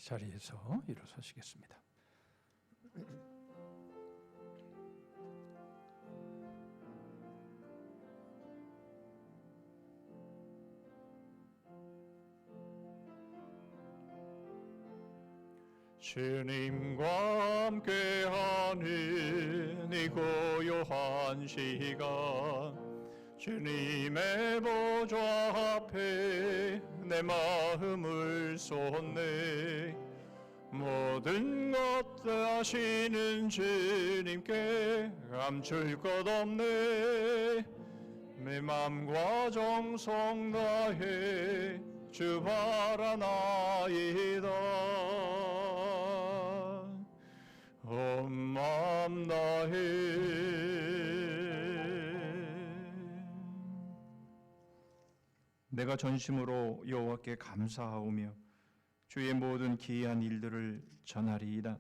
자리에서 일어서시겠습니다. 주님과 함께하는 이 고요한 시간, 주님의 보좌 앞에 내 마음을 쏟네. 모든 것 아시는 주님께 감출 것 없네. 내 맘과 정성 다해 주 바라나이다. 온 마음 다해. 내가 전심으로 여호와께 감사하오며 주의 모든 기이한 일들을 전하리이다.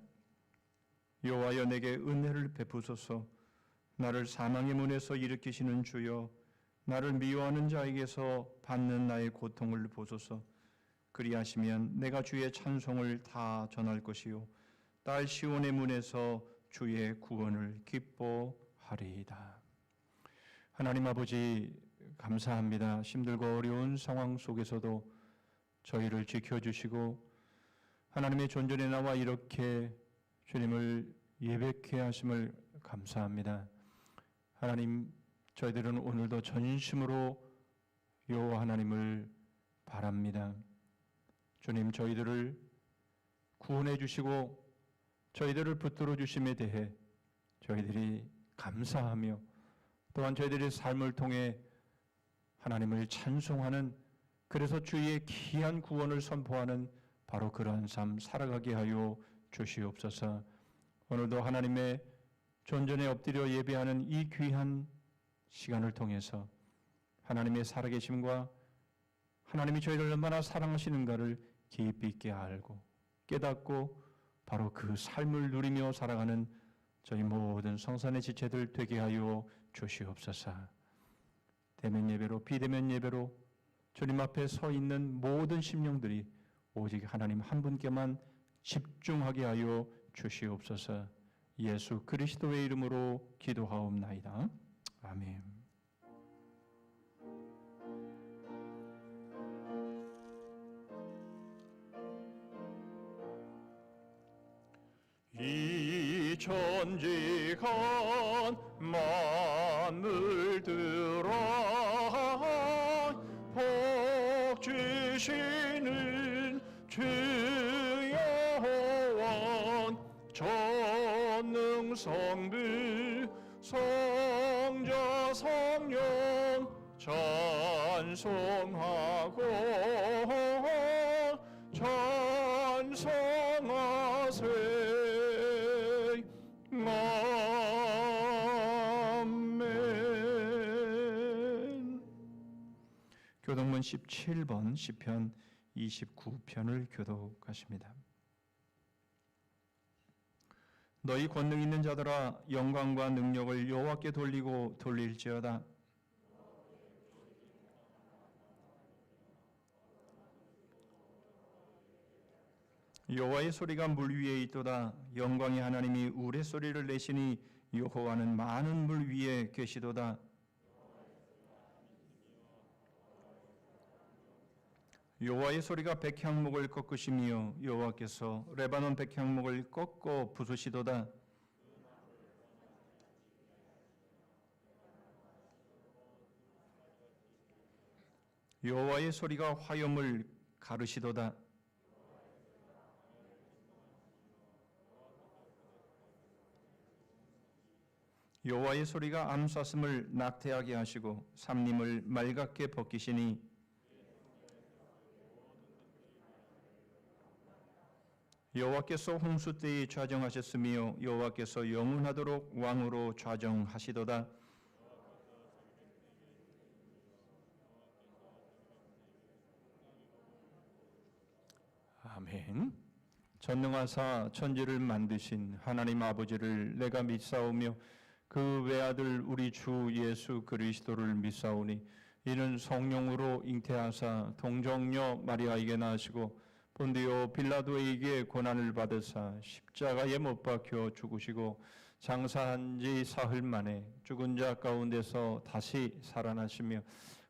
여호와여, 내게 은혜를 베푸소서. 나를 사망의 문에서 일으키시는 주여, 나를 미워하는 자에게서 받는 나의 고통을 보소서. 그리하시면 내가 주의 찬송을 다 전할 것이요 딸 시온의 문에서 주의 구원을 기뻐하리이다. 하나님 아버지, 감사합니다. 힘들고 어려운 상황 속에서도 저희를 지켜주시고 하나님의 존전에 나와 이렇게 주님을 예배케 하심을 감사합니다. 하나님, 저희들은 오늘도 전심으로 여호와 하나님을 바랍니다. 주님, 저희들을 구원해 주시고 저희들을 붙들어 주심에 대해 저희들이 감사하며 또한 저희들의 삶을 통해 하나님을 찬송하는, 그래서 주의 귀한 구원을 선포하는 바로 그러한 삶 살아가게 하여 주시옵소서. 오늘도 하나님의 존전에 엎드려 예배하는 이 귀한 시간을 통해서 하나님의 살아계심과 하나님이 저희를 얼마나 사랑하시는가를 깊이 있게 알고 깨닫고 바로 그 삶을 누리며 살아가는 저희 모든 성산의 지체들 되게 하여 주시옵소서. 대면 예배로 비대면 예배로 주님 앞에 서 있는 모든 심령들이 오직 하나님 한 분께만 집중하게 하여 주시옵소서. 예수 그리스도의 이름으로 기도하옵나이다. 아멘. 이 천지간 만물들아 복 주시는 주 여호와 전능성부 성자 성령 찬송하고 찬송하세. 아멘. 교동문 17번 시편 29편을 교독하십니다. 너희 권능 있는 자들아, 영광과 능력을 여호와께 돌리고 돌릴지어다. 여호와의 소리가 물 위에 있도다. 영광의 하나님이 우레소리를 내시니 여호와는 많은 물 위에 계시도다. 여호와의 소리가 백향목을 꺾으시며 여호와께서 레바논 백향목을 꺾어 부수시도다. 여호와의 소리가 화염을 가르시도다. 여호와의 소리가 암사슴을 낙태하게 하시고 삼림을 맑게 벗기시니 여호와께서 홍수 때에 좌정하셨으며 여호와께서 영원하도록 왕으로 좌정하시도다. 아멘. 전능하사 천지를 만드신 하나님 아버지를 내가 믿사오며 그 외아들 우리 주 예수 그리스도를 믿사오니 이는 성령으로 잉태하사 동정녀 마리아에게 나시고 본디오 빌라도에게 고난을 받으사 십자가에 못 박혀 죽으시고 장사한 지 사흘 만에 죽은 자 가운데서 다시 살아나시며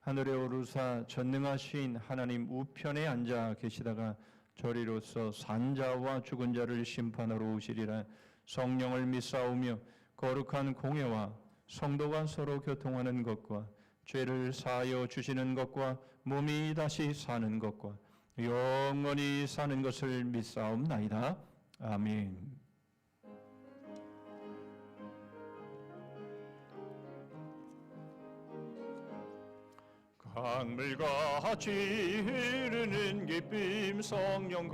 하늘에 오르사 전능하신 하나님 우편에 앉아 계시다가 저리로서 산자와 죽은 자를 심판하러 오시리라. 성령을 믿사오며 거룩한 공회와 성도가 서로 교통하는 것과 죄를 사하여 주시는 것과 몸이 다시 사는 것과 영원히 사는 것을 믿사옵나이다. 아멘. 강물같이 흐르는 기쁨 성령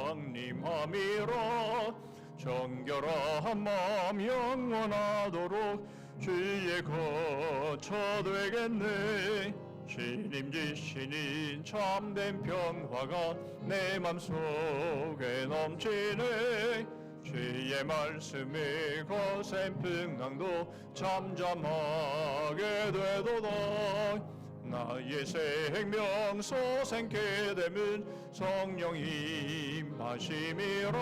강림함이라. 정결한 마음 영원하도록 주의 거처 되겠네. 신임지시는 참된 평화가 내 맘속에 넘치네. 주의 말씀에 거센 풍랑도 잠잠하게 되도다. 나의 생명 소생케 됨은 성령 임하심이라.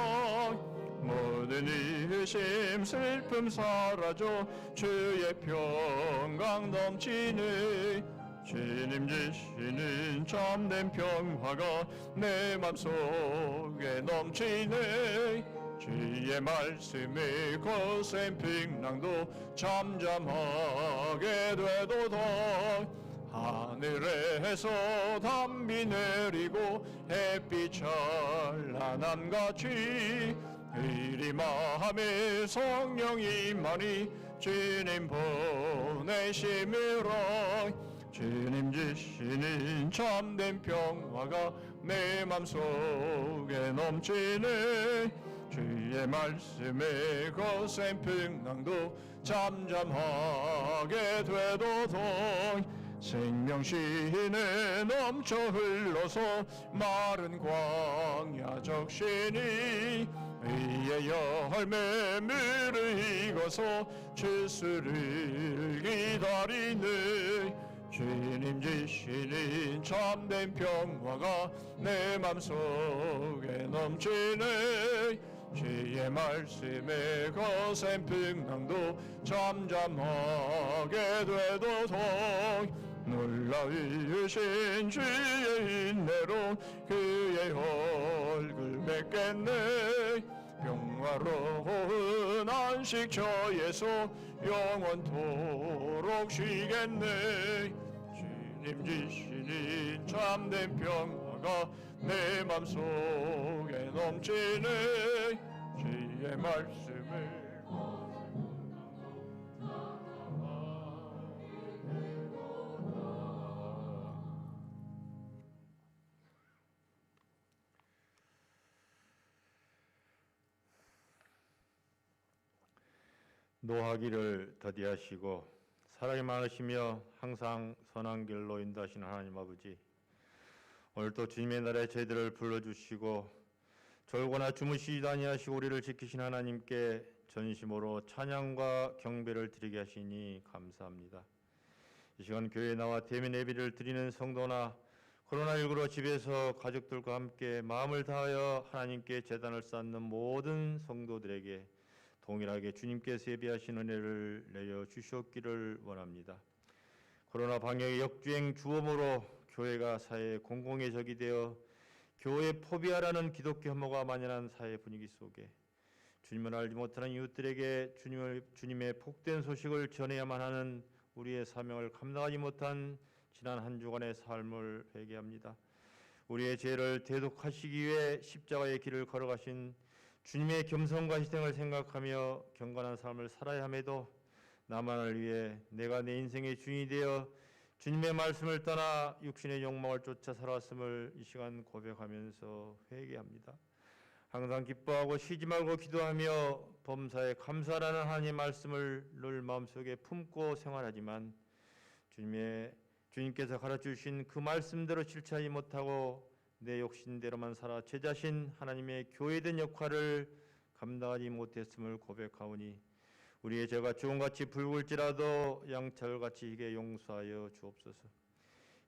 모든 의심 슬픔 사라져 주의 평강 넘치네. 주님 주시는 참된 평화가 내 맘속에 넘치네. 주의 말씀에 거센 풍랑도 잠잠하게 되도다. 하늘에서 담비 내리고 햇빛 찬란함같이 이리 마음에 성령이 많이 주님 보내심이라. 주님 주시는 참된 평화가 내 맘속에 넘치네. 주의 말씀에 거센 풍랑도 잠잠하게 되도다. 생명신에 넘쳐 흘러서 마른 광야 적신이 의의 열매 물을 익어서 주수를 기다리네. 주님 주시는 참된 평화가 내 맘속에 넘치네. 주의 말씀에 거센 풍랑도 잠잠하게 되도다. 놀라우신 주의 인내로 그의 얼굴 뵙겠네. 평화로운 안식 처에서 영원토록 쉬겠네. 주님 주시는 참된 평화가 내 맘속에 넘치네. 주의 말씀을 노하기를 더디하시고 사랑이 많으시며 항상 선한 길로 인도하시는 하나님 아버지, 오늘도 주님의 날에 저희들을 불러주시고 졸거나 주무시지도 아니하시고 우리를 지키신 하나님께 전심으로 찬양과 경배를 드리게 하시니 감사합니다. 이 시간 교회에 나와 대면 예배를 드리는 성도나 코로나19로 집에서 가족들과 함께 마음을 다하여 하나님께 제단을 쌓는 모든 성도들에게 동일하게 주님께서 예비하신 은혜를 내려 주시옵기를 원합니다. 코로나 방역의 역주행 주범으로 교회가 사회의 공공의 적이 되어 교회 포비아라는 기독교 혐오가 만연한 사회 분위기 속에 주님을 알지 못하는 이웃들에게 주님의 복된 소식을 전해야만 하는 우리의 사명을 감당하지 못한 지난 한 주간의 삶을 회개합니다. 우리의 죄를 대속하시기 위해 십자가의 길을 걸어가신 주님의 겸손과 희생을 생각하며 경건한 삶을 살아야 함에도 나만을 위해 내가 내 인생의 주인이 되어 주님의 말씀을 떠나 육신의 욕망을 쫓아 살았음을 이 시간 고백하면서 회개합니다. 항상 기뻐하고 쉬지 말고 기도하며 범사에 감사하라는 하나님의 말씀을 늘 마음속에 품고 생활하지만 주님께서 가르쳐주신 그 말씀대로 실천하지 못하고 내 욕심대로만 살아 제 자신 하나님의 교회된 역할을 감당하지 못했음을 고백하오니 우리의 죄가 주홍같이 붉을지라도 양철같이 희게 용서하여 주옵소서.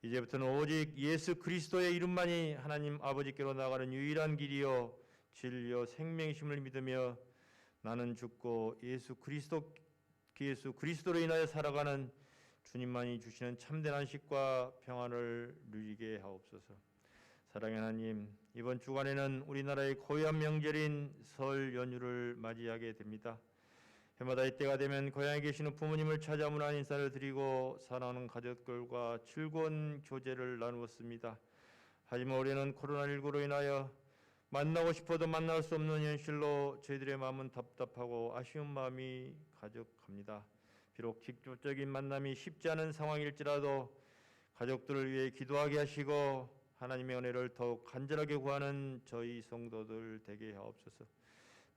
이제부터는 오직 예수 그리스도의 이름만이 하나님 아버지께로 나가는 유일한 길이요 진리요 생명이심을 믿으며 나는 죽고 예수 그리스도로 인하여 살아가는 주님만이 주시는 참된 안식과 평안을 누리게 하옵소서. 사랑의 하나님, 이번 주간에는 우리나라의 고유한 명절인 설 연휴를 맞이하게 됩니다. 해마다 이때가 되면 고향에 계시는 부모님을 찾아 문안 인사를 드리고 사랑하는 가족들과 즐거운 교제를 나누었습니다. 하지만 올해는 코로나19로 인하여 만나고 싶어도 만날 수 없는 현실로 저희들의 마음은 답답하고 아쉬운 마음이 가득합니다. 비록 직접적인 만남이 쉽지 않은 상황일지라도 가족들을 위해 기도하게 하시고 하나님의 은혜를 더욱 간절하게 구하는 저희 성도들 되게 하옵소서.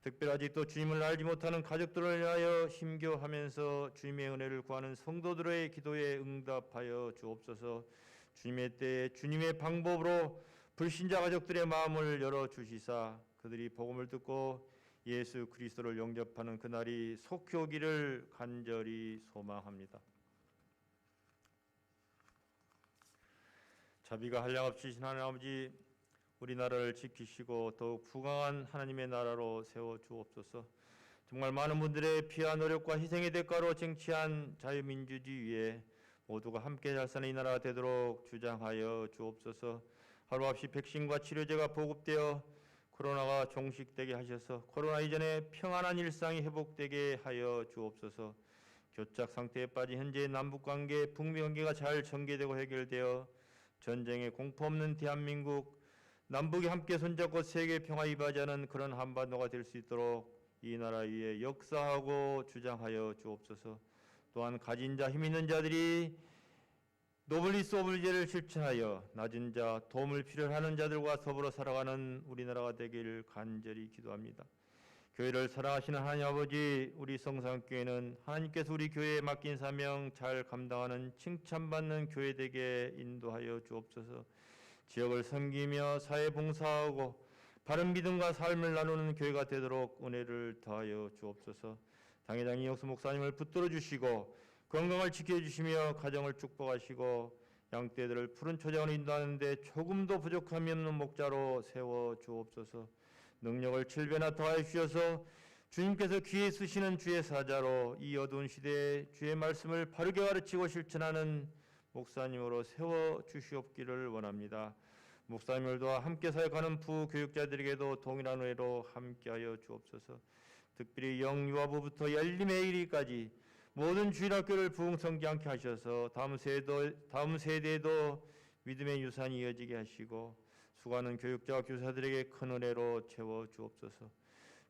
특별히 아직도 주님을 알지 못하는 가족들을 위하여 힘겨워하면서 주님의 은혜를 구하는 성도들의 기도에 응답하여 주옵소서. 주님의 때에 주님의 방법으로 불신자 가족들의 마음을 열어주시사 그들이 복음을 듣고 예수 그리스도를 영접하는 그날이 속히 오기를 간절히 소망합니다. 자비가 한량없으신 하나님 아버지, 우리나라를 지키시고 더욱 부강한 하나님의 나라로 세워주옵소서. 정말 많은 분들의 피와 노력과 희생의 대가로 쟁취한 자유민주주의에 모두가 함께 잘 사는 이 나라가 되도록 주장하여 주옵소서. 하루없이 백신과 치료제가 보급되어 코로나가 종식되게 하셔서 코로나 이전의 평안한 일상이 회복되게 하여 주옵소서. 교착 상태에 빠진 현재의 남북관계, 북미관계가 잘 전개되고 해결되어 전쟁에 공포 없는 대한민국, 남북이 함께 손잡고 세계 평화 이바지하는 그런 한반도가 될 수 있도록 이 나라 위에 역사하고 주장하여 주옵소서. 또한 가진 자, 힘 있는 자들이 노블리스 오블리제를 실천하여 낮은 자, 도움을 필요로 하는 자들과 더불어 살아가는 우리나라가 되기를 간절히 기도합니다. 교회를 사랑하시는 하나님 아버지, 우리 성산교회는 하나님께서 우리 교회에 맡긴 사명 잘 감당하는 칭찬받는 교회 되게 인도하여 주옵소서. 지역을 섬기며 사회 봉사하고 바른 믿음과 삶을 나누는 교회가 되도록 은혜를 더하여 주옵소서. 당회장 이영수 목사님을 붙들어 주시고 건강을 지켜주시며 가정을 축복하시고 양떼들을 푸른 초장으로 인도하는데 조금도 부족함이 없는 목자로 세워 주옵소서. 능력을 7배나 더하여 주셔서 주님께서 귀에 쓰시는 주의 사자로 이 어두운 시대에 주의 말씀을 바르게 가르치고 실천하는 목사님으로 세워 주시옵기를 원합니다. 목사님들과 함께 사역하는 부교육자들에게도 동일한 은혜로 함께하여 주옵소서. 특별히 영유아부부터 열림의 이르기까지 모든 주일학교를 부흥성기 않게 하셔서 다음 세대에도 믿음의 유산이 이어지게 하시고 수고하는 교육자와 교사들에게 큰 은혜로 채워 주옵소서.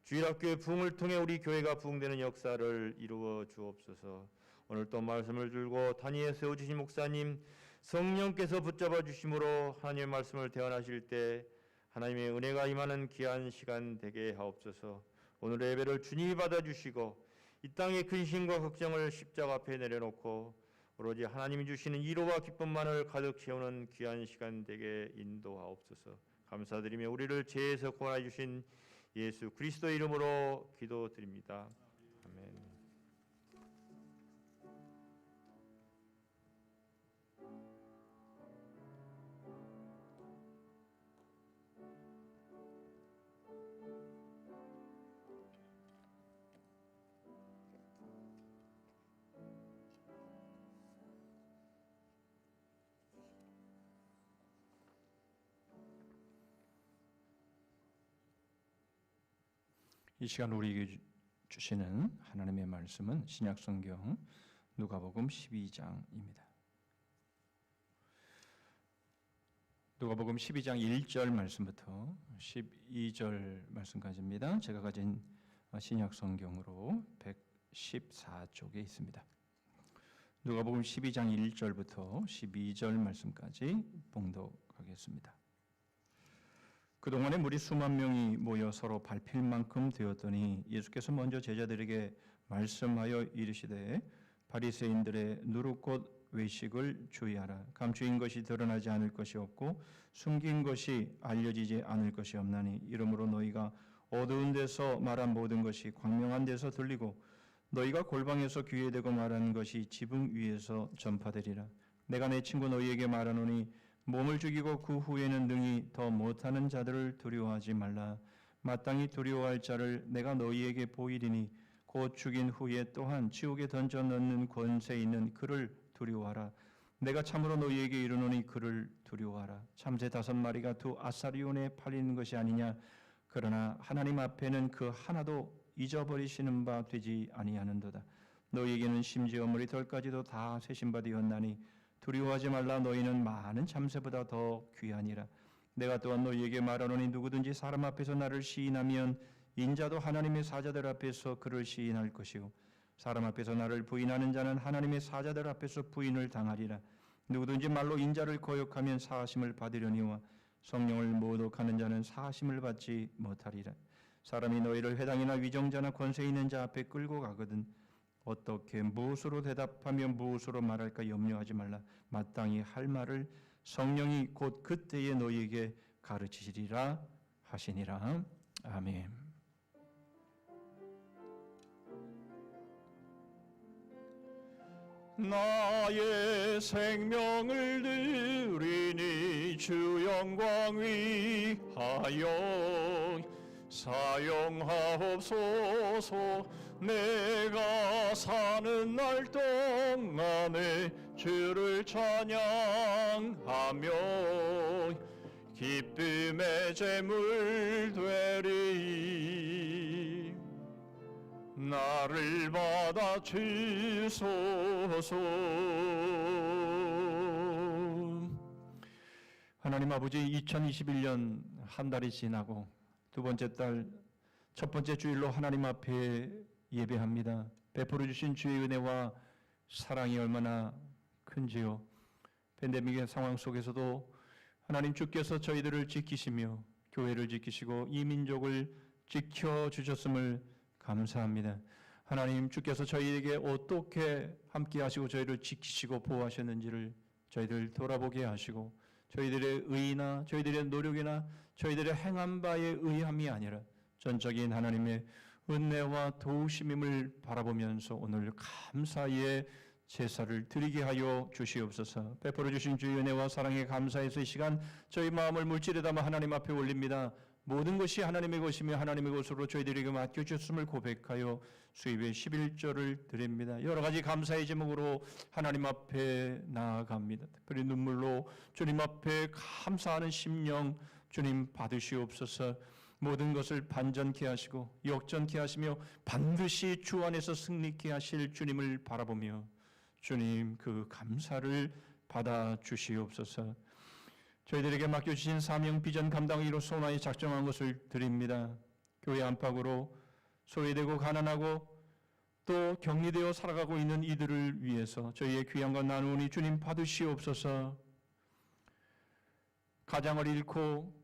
주일학교의 부흥을 통해 우리 교회가 부흥되는 역사를 이루어 주옵소서. 오늘 또 말씀을 들고 단위에 세워주신 목사님, 성령께서 붙잡아 주심으로 하나님의 말씀을 대언하실 때 하나님의 은혜가 임하는 귀한 시간 되게 하옵소서. 오늘의 예배를 주님이 받아주시고 이 땅의 근심과 걱정을 십자가 앞에 내려놓고 오로지 하나님이 주시는 위로와 기쁨만을 가득 채우는 귀한 시간 되게 인도하옵소서. 감사드리며 우리를 죄에서 구원해 주신 예수 그리스도 이름으로 기도드립니다. 아멘. 이 시간 우리에게 주시는 하나님의 말씀은 신약성경 누가복음 12장입니다. 누가복음 12장 1절 말씀부터 12절 말씀까지입니다. 제가 가진 신약성경으로 114쪽에 있습니다. 누가복음 12장 1절부터 12절 말씀까지 봉독하겠습니다. 그동안에 무리 수만 명이 모여 서로 밟힐 만큼 되었더니 예수께서 먼저 제자들에게 말씀하여 이르시되 바리새인들의 누룩꽃 외식을 주의하라. 감추인 것이 드러나지 않을 것이 없고 숨긴 것이 알려지지 않을 것이 없나니 이러므로 너희가 어두운 데서 말한 모든 것이 광명한 데서 들리고 너희가 골방에서 귀에 대고 말하는 것이 지붕 위에서 전파되리라. 내가 내 친구 너희에게 말하노니 몸을 죽이고 그 후에는 능히 더 못하는 자들을 두려워하지 말라. 마땅히 두려워할 자를 내가 너희에게 보이리니 곧 죽인 후에 또한 지옥에 던져 넣는 권세 있는 그를 두려워하라. 내가 참으로 너희에게 이르노니 그를 두려워하라. 참새 5마리가 두 아사리온에 팔리는 것이 아니냐. 그러나 하나님 앞에는 그 하나도 잊어버리시는 바 되지 아니하는도다. 너희에게는 심지어 머리털까지도 다 세신 바 되었나니 두려워하지 말라. 너희는 많은 참새보다 더 귀하니라. 내가 또한 너희에게 말하노니 누구든지 사람 앞에서 나를 시인하면 인자도 하나님의 사자들 앞에서 그를 시인할 것이요 사람 앞에서 나를 부인하는 자는 하나님의 사자들 앞에서 부인을 당하리라. 누구든지 말로 인자를 거역하면 사하심을 받으려니와 성령을 모독하는 자는 사하심을 받지 못하리라. 사람이 너희를 회당이나 위정자나 권세 있는 자 앞에 끌고 가거든 어떻게 무엇으로 대답하며 무엇으로 말할까 염려하지 말라. 마땅히 할 말을 성령이 곧 그때에 너희에게 가르치시리라 하시니라. 아멘. 나의 생명을 드리니 주 영광 위하여 사용하옵소서. 내가 사는 날 동안에 주를 찬양하며 기쁨의 제물 되리. 나를 받아 주소서. 하나님 아버지, 2021년 한 달이 지나고 두 번째 달 첫 번째 주일로 하나님 앞에 예배합니다. 베풀어 주신 주의 은혜와 사랑이 얼마나 큰지요. 팬데믹의 상황 속에서도 하나님 주께서 저희들을 지키시며 교회를 지키시고 이 민족을 지켜주셨음을 감사합니다. 하나님 주께서 저희에게 어떻게 함께 하시고 저희를 지키시고 보호하셨는지를 저희들 돌아보게 하시고 저희들의 의나 저희들의 노력이나 저희들의 행한 바에 의함이 아니라 전적인 하나님의 은혜와 도우심임을 바라보면서 오늘 감사의 제사를 드리게 하여 주시옵소서. 베풀어 주신 주의 은혜와 사랑에 감사해서 이 시간 저희 마음을 물질에 담아 하나님 앞에 올립니다. 모든 것이 하나님의 것이며 하나님의 것으로 저희들에게 맡겨주셨음을 고백하여 수입의 11조를 드립니다. 여러 가지 감사의 제목으로 하나님 앞에 나아갑니다. 특별히 눈물로 주님 앞에 감사하는 심령 주님 받으시옵소서. 모든 것을 반전케 하시고 역전케 하시며 반드시 주 안에서 승리케 하실 주님을 바라보며 주님 그 감사를 받아 주시옵소서. 저희들에게 맡겨주신 사명 비전 감당을 이로써 원하여 작정한 것을 드립니다. 교회 안팎으로 소외되고 가난하고 또 격리되어 살아가고 있는 이들을 위해서 저희의 귀한 것 나누니 주님 받으시옵소서. 가장을 잃고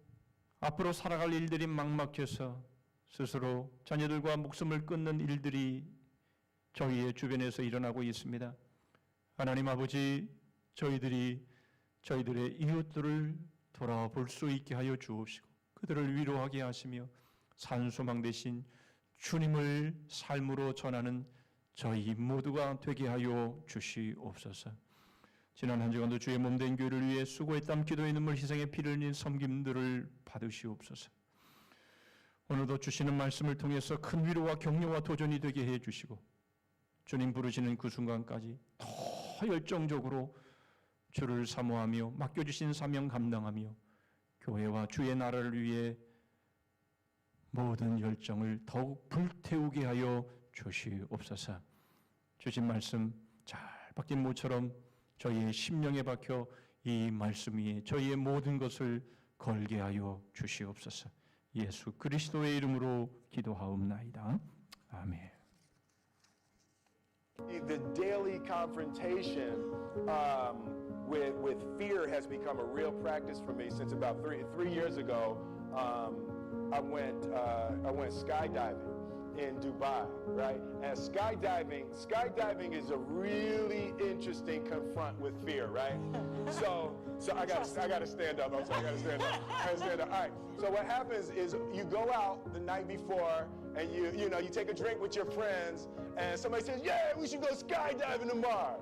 앞으로 살아갈 일들이 막막해서 스스로 자녀들과 목숨을 끊는 일들이 저희의 주변에서 일어나고 있습니다. 하나님 아버지, 저희들의 이웃들을 돌아볼 수 있게 하여 주옵시고 그들을 위로하게 하시며 산소망 대신 주님을 삶으로 전하는 저희 모두가 되게 하여 주시옵소서. 지난 한 주간도 주의 몸된 교회를 위해 수고의 땀, 기도의 눈물, 희생의 피를 흘린 섬김들을 받으시옵소서. 오늘도 주시는 말씀을 통해서 큰 위로와 격려와 도전이 되게 해주시고 주님 부르시는 그 순간까지 더 열정적으로 주를 사모하며 맡겨주신 사명 감당하며 교회와 주의 나라를 위해 모든 열정을 더욱 불태우게 하여 주시옵소서. 주신 말씀 잘 박힌 모처럼 저희의 심령에 박혀 이 말씀 위에 저희의 모든 것을 걸게 하여 주시옵소서. 예수 그리스도의 이름으로 기도하옵나이다. 아멘. The daily confrontation with fear has become a real practice for me since about three years ago. I went skydiving in Dubai, right? And skydiving is a really interesting confront with fear, right? So I gotta stand up. I'm sorry, I gotta stand up. All right. So what happens is you go out the night before and you take a drink with your friends and somebody says, "Yeah, we should go skydiving tomorrow."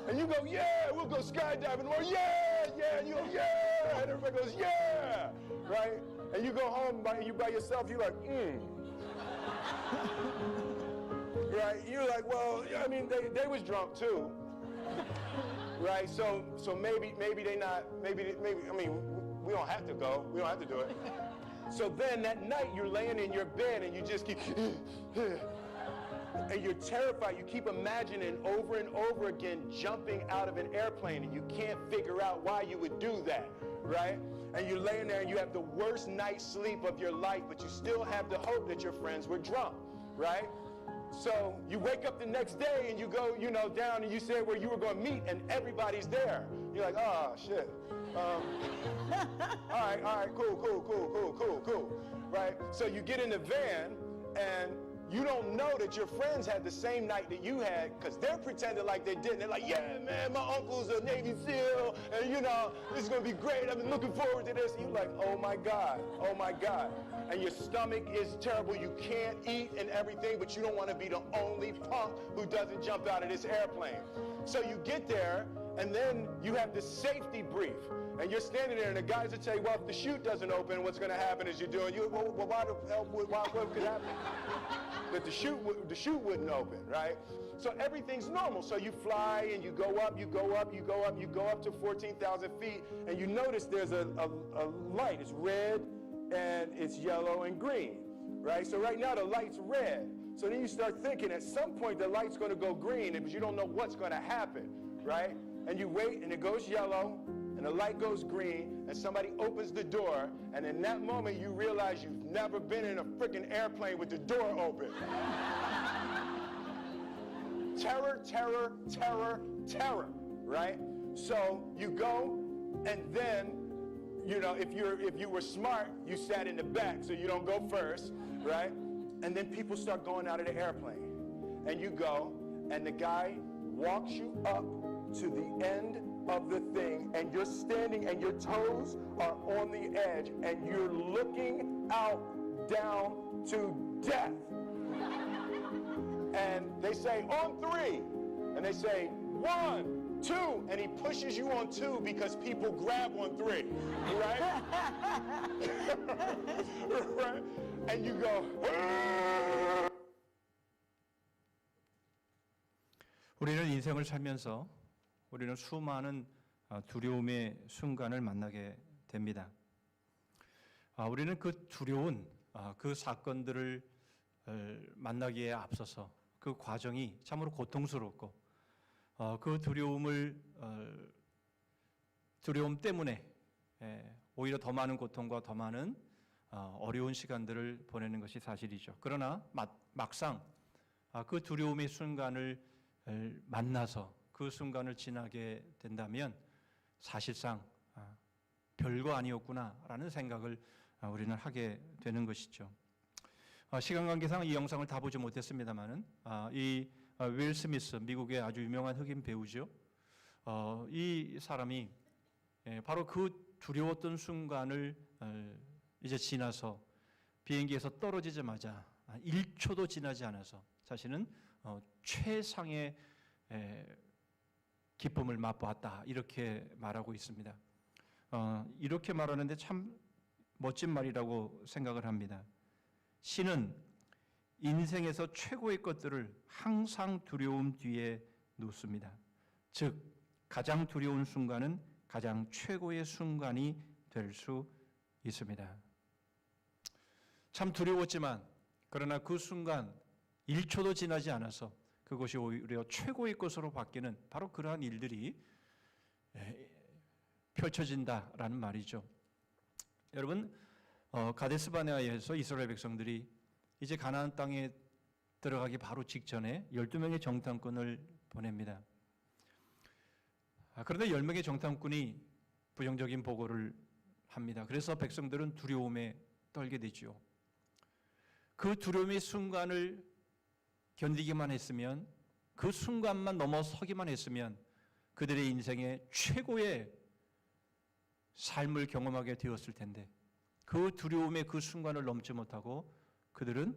And you go, yeah, we'll go skydiving. Or yeah, yeah. And you go, yeah. And everybody goes, yeah. Right? And you go home you by yourself, you're like, Right? You're like, well, I mean, they was drunk too. Right? So maybe they not, maybe, I mean, we don't have to go. We don't have to do it. So then that night you're laying in your bed and you just keep, and you're terrified. You keep imagining over and over again jumping out of an airplane, and you can't figure out why you would do that, right? And you're laying there and you have the worst night's sleep of your life, but you still have the hope that your friends were drunk, right? So you wake up the next day and you go, down and you say where you were going to meet, and everybody's there. You're like, oh, shit. All right, cool, right? So you get in the van, and you don't know that your friends had the same night that you had, because they're pretending like they didn't. They're like, yeah, man, my uncle's a Navy SEAL, and this is going to be great. I've been looking forward to this. And you're like, oh my God. And your stomach is terrible. You can't eat and everything, but you don't want to be the only punk who doesn't jump out of this airplane. So you get there, and then you have this safety brief. And you're standing there, and the guys will tell you, well, if the chute doesn't open, what's going to happen is what could happen? That the chute wouldn't open, right? So everything's normal. So you fly, and you go up to 14,000 feet, and you notice there's a light. It's red, and it's yellow and green, right? So right now the light's red. So then you start thinking at some point the light's going to go green, but you don't know what's going to happen, right? And you wait, and it goes yellow, and the light goes green, and somebody opens the door, and in that moment you realize you've never been in a freaking airplane with the door open. Terror, right? So you go, and then, if you were smart, you sat in the back so you don't go first, right? And then people start going out of the airplane, and you go, and the guy walks you up to the end of the thing, and you're standing and your toes are on the edge, and you're looking out down to death. And they say, on 3, and they say, 1, 2, and he pushes you on 2 because people grab on 3, right? Right? And you go, 우리는 인생을 살면서 우리는 수많은 두려움의 순간을 만나게 됩니다. 우리는 그 두려운 그 사건들을 만나기에 앞서서 그 과정이 참으로 고통스럽고 그 두려움 때문에 오히려 더 많은 고통과 더 많은 어려운 시간들을 보내는 것이 사실이죠. 그러나 막상 그 두려움의 순간을 만나서 그 순간을 지나게 된다면 사실상 별거 아니었구나라는 생각을 우리는 하게 되는 것이죠. 시간 관계상 이 영상을 다 보지 못했습니다만은 이 윌 스미스, 미국의 아주 유명한 흑인 배우죠. 이 사람이 바로 그 두려웠던 순간을 이제 지나서 비행기에서 떨어지자마자 1초도 지나지 않아서 자신은 최상의 기쁨을 맛보았다, 이렇게 말하고 있습니다. 이렇게 말하는데 참 멋진 말이라고 생각을 합니다. 신은 인생에서 최고의 것들을 항상 두려움 뒤에 놓습니다. 즉 가장 두려운 순간은 가장 최고의 순간이 될 수 있습니다. 참 두려웠지만 그러나 그 순간 1초도 지나지 않아서 그것이 오히려 최고의 것으로 바뀌는 바로 그러한 일들이 펼쳐진다라는 말이죠. 여러분, 가데스 바네아에서 이스라엘 백성들이 이제 가나안 땅에 들어가기 바로 직전에 12명의 정탐꾼을 보냅니다. 그런데 10명의 정탐꾼이 부정적인 보고를 합니다. 그래서 백성들은 두려움에 떨게 되죠. 그 두려움의 순간을 견디기만 했으면, 그 순간만 넘어서기만 했으면 그들의 인생의 최고의 삶을 경험하게 되었을 텐데 그 두려움의 그 순간을 넘지 못하고 그들은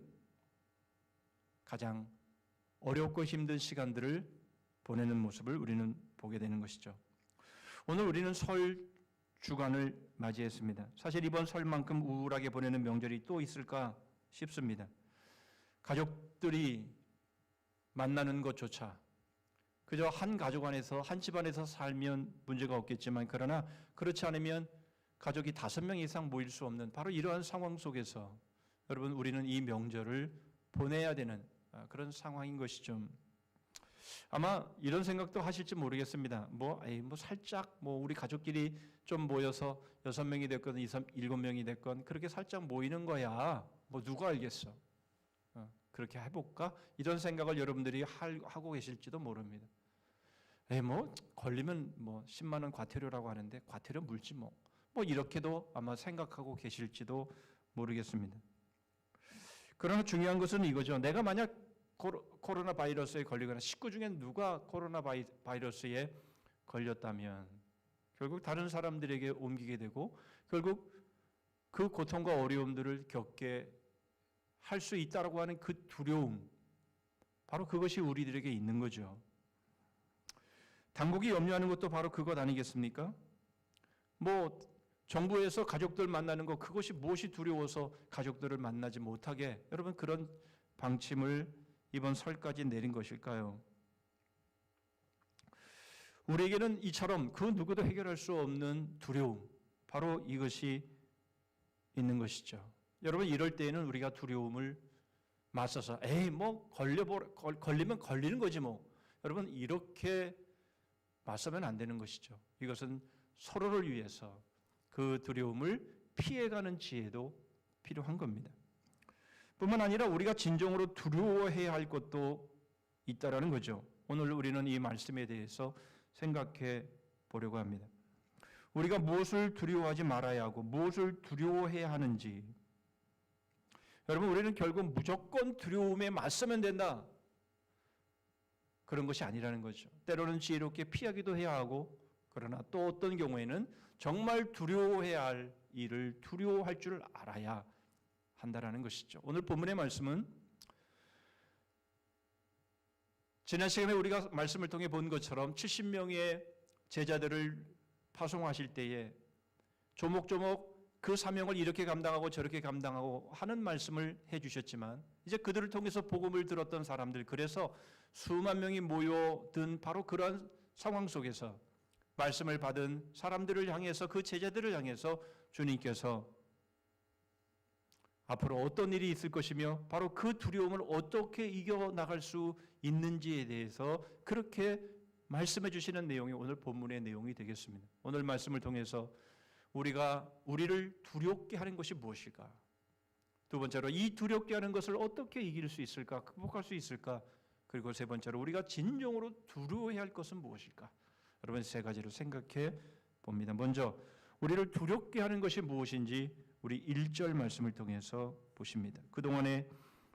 가장 어렵고 힘든 시간들을 보내는 모습을 우리는 보게 되는 것이죠. 오늘 우리는 설 주간을 맞이했습니다. 사실 이번 설만큼 우울하게 보내는 명절이 또 있을까 싶습니다. 가족들이 만나는 것조차 그저 한 가족 안에서 한 집안에서 살면 문제가 없겠지만 그러나 그렇지 않으면 가족이 5명 이상 모일 수 없는 바로 이러한 상황 속에서 여러분 우리는 이 명절을 보내야 되는 그런 상황인 것이죠. 아마 이런 생각도 하실지 모르겠습니다. 뭐 살짝 우리 가족끼리 좀 모여서 6명이 됐건 7명이 됐건 그렇게 살짝 모이는 거야. 누가 알겠어. 그렇게 해볼까? 이런 생각을 여러분들이 하고 계실지도 모릅니다. 걸리면 10만 원 과태료라고 하는데 과태료 물지 뭐 이렇게도 아마 생각하고 계실지도 모르겠습니다. 그러나 중요한 것은 이거죠. 내가 만약 코로나 바이러스에 걸리거나 식구 중에 누가 코로나 바이러스에 걸렸다면 결국 다른 사람들에게 옮기게 되고 결국 그 고통과 어려움들을 겪게 할 수 있다라고 하는 그 두려움, 바로 그것이 우리들에게 있는 거죠. 당국이 염려하는 것도 바로 그것 아니겠습니까? 정부에서 가족들 만나는 것, 그것이 무엇이 두려워서 가족들을 만나지 못하게 여러분 그런 방침을 이번 설까지 내린 것일까요? 우리에게는 이처럼 그 누구도 해결할 수 없는 두려움, 바로 이것이 있는 것이죠. 여러분 이럴 때에는 우리가 두려움을 맞서서 걸리면 걸리는 거지 여러분 이렇게 맞서면 안 되는 것이죠. 이것은 서로를 위해서 그 두려움을 피해가는 지혜도 필요한 겁니다. 뿐만 아니라 우리가 진정으로 두려워해야 할 것도 있다라는 거죠. 오늘 우리는 이 말씀에 대해서 생각해 보려고 합니다. 우리가 무엇을 두려워하지 말아야 하고 무엇을 두려워해야 하는지, 여러분 우리는 결국 무조건 두려움에 맞서면 된다 그런 것이 아니라는 거죠. 때로는 지혜롭게 피하기도 해야 하고 그러나 또 어떤 경우에는 정말 두려워해야 할 일을 두려워할 줄 알아야 한다라는 것이죠. 오늘 본문의 말씀은 지난 시간에 우리가 말씀을 통해 본 것처럼 70명의 제자들을 파송하실 때에 조목조목 그 사명을 이렇게 감당하고 저렇게 감당하고 하는 말씀을 해주셨지만 이제 그들을 통해서 복음을 들었던 사람들, 그래서 수만 명이 모여든 바로 그러한 상황 속에서 말씀을 받은 사람들을 향해서, 그 제자들을 향해서 주님께서 앞으로 어떤 일이 있을 것이며 바로 그 두려움을 어떻게 이겨나갈 수 있는지에 대해서 그렇게 말씀해 주시는 내용이 오늘 본문의 내용이 되겠습니다. 오늘 말씀을 통해서 우리를 두렵게 하는 것이 무엇일까? 두 번째로 이 두렵게 하는 것을 어떻게 이길 수 있을까? 극복할 수 있을까? 그리고 세 번째로 우리가 진정으로 두려워해야 할 것은 무엇일까? 여러분 세 가지로 생각해 봅니다. 먼저 우리를 두렵게 하는 것이 무엇인지 우리 1절 말씀을 통해서 보십니다. 그동안에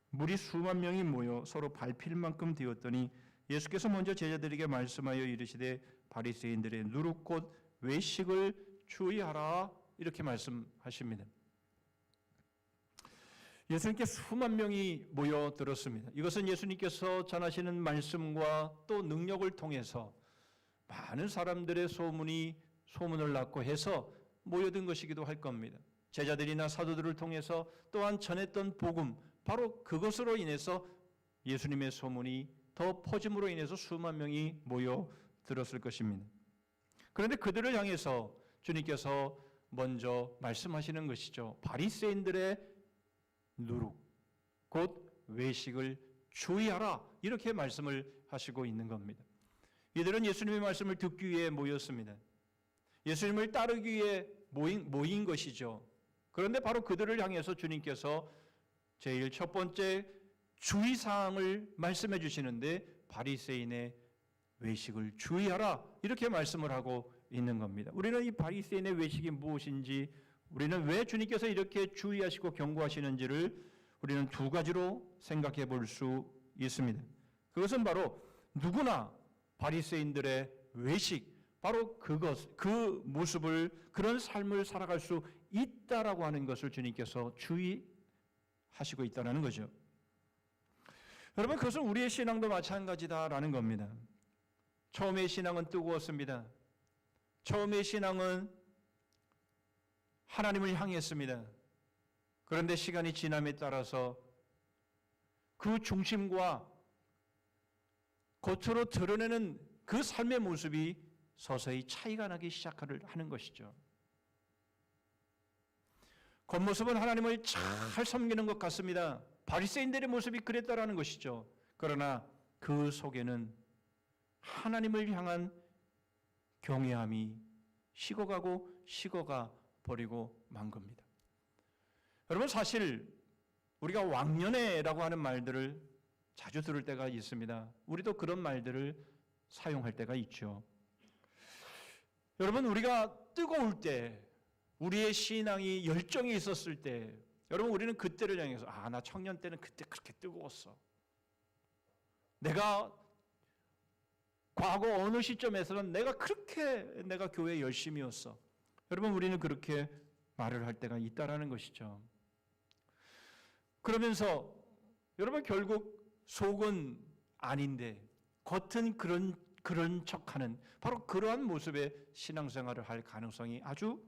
무리 수만 명이 모여 서로 밟힐 만큼 되었더니 예수께서 먼저 제자들에게 말씀하여 이르시되 바리새인들의 누룩 곧 외식을 주의하라, 이렇게 말씀하십니다. 예수님께 수만 명이 모여들었습니다. 이것은 예수님께서 전하시는 말씀과 또 능력을 통해서 많은 사람들의 소문을 낳고 해서 모여든 것이기도 할 겁니다. 제자들이나 사도들을 통해서 또한 전했던 복음, 바로 그것으로 인해서 예수님의 소문이 더 퍼짐으로 인해서 수만 명이 모여들었을 것입니다. 그런데 그들을 향해서 주님께서 먼저 말씀하시는 것이죠. 바리새인들의 누룩, 곧 외식을 주의하라, 이렇게 말씀을 하시고 있는 겁니다. 이들은 예수님의 말씀을 듣기 위해 모였습니다. 예수님을 따르기 위해 모인 것이죠. 그런데 바로 그들을 향해서 주님께서 제일 첫 번째 주의사항을 말씀해 주시는데 바리새인의 외식을 주의하라, 이렇게 말씀을 하고 있는 겁니다. 우리는 이 바리새인의 외식이 무엇인지, 우리는 왜 주님께서 이렇게 주의하시고 경고하시는지를 우리는 두 가지로 생각해 볼 수 있습니다. 그것은 바로 누구나 바리새인들의 외식, 바로 그 모습을, 그런 삶을 살아갈 수 있다라고 하는 것을 주님께서 주의하시고 있다는 거죠. 여러분 그것은 우리의 신앙도 마찬가지다라는 겁니다. 처음의 신앙은 뜨거웠습니다. 처음의 신앙은 하나님을 향했습니다. 그런데 시간이 지남에 따라서 그 중심과 겉으로 드러내는 그 삶의 모습이 서서히 차이가 나기 시작하는 것이죠. 겉모습은 하나님을 잘 섬기는 것 같습니다. 바리새인들의 모습이 그랬다라는 것이죠. 그러나 그 속에는 하나님을 향한 경외함이 식어가 버리고 만 겁니다. 여러분, 사실 우리가 왕년회라고 하는 말들을 자주 들을 때가 있습니다. 우리도 그런 말들을 사용할 때가 있죠. 여러분, 우리가 뜨거울 때, 우리의 신앙이 열정이 있었을 때, 여러분, 우리는 그때를 향해서 나 청년 때는 그때 그렇게 뜨거웠어. 내가 과거 어느 시점에서는 내가 교회에 열심이었어. 여러분, 우리는 그렇게 말을 할 때가 있다라는 것이죠. 그러면서 여러분, 결국 속은 아닌데 겉은 그런 척하는 바로 그러한 모습의 신앙생활을 할 가능성이 아주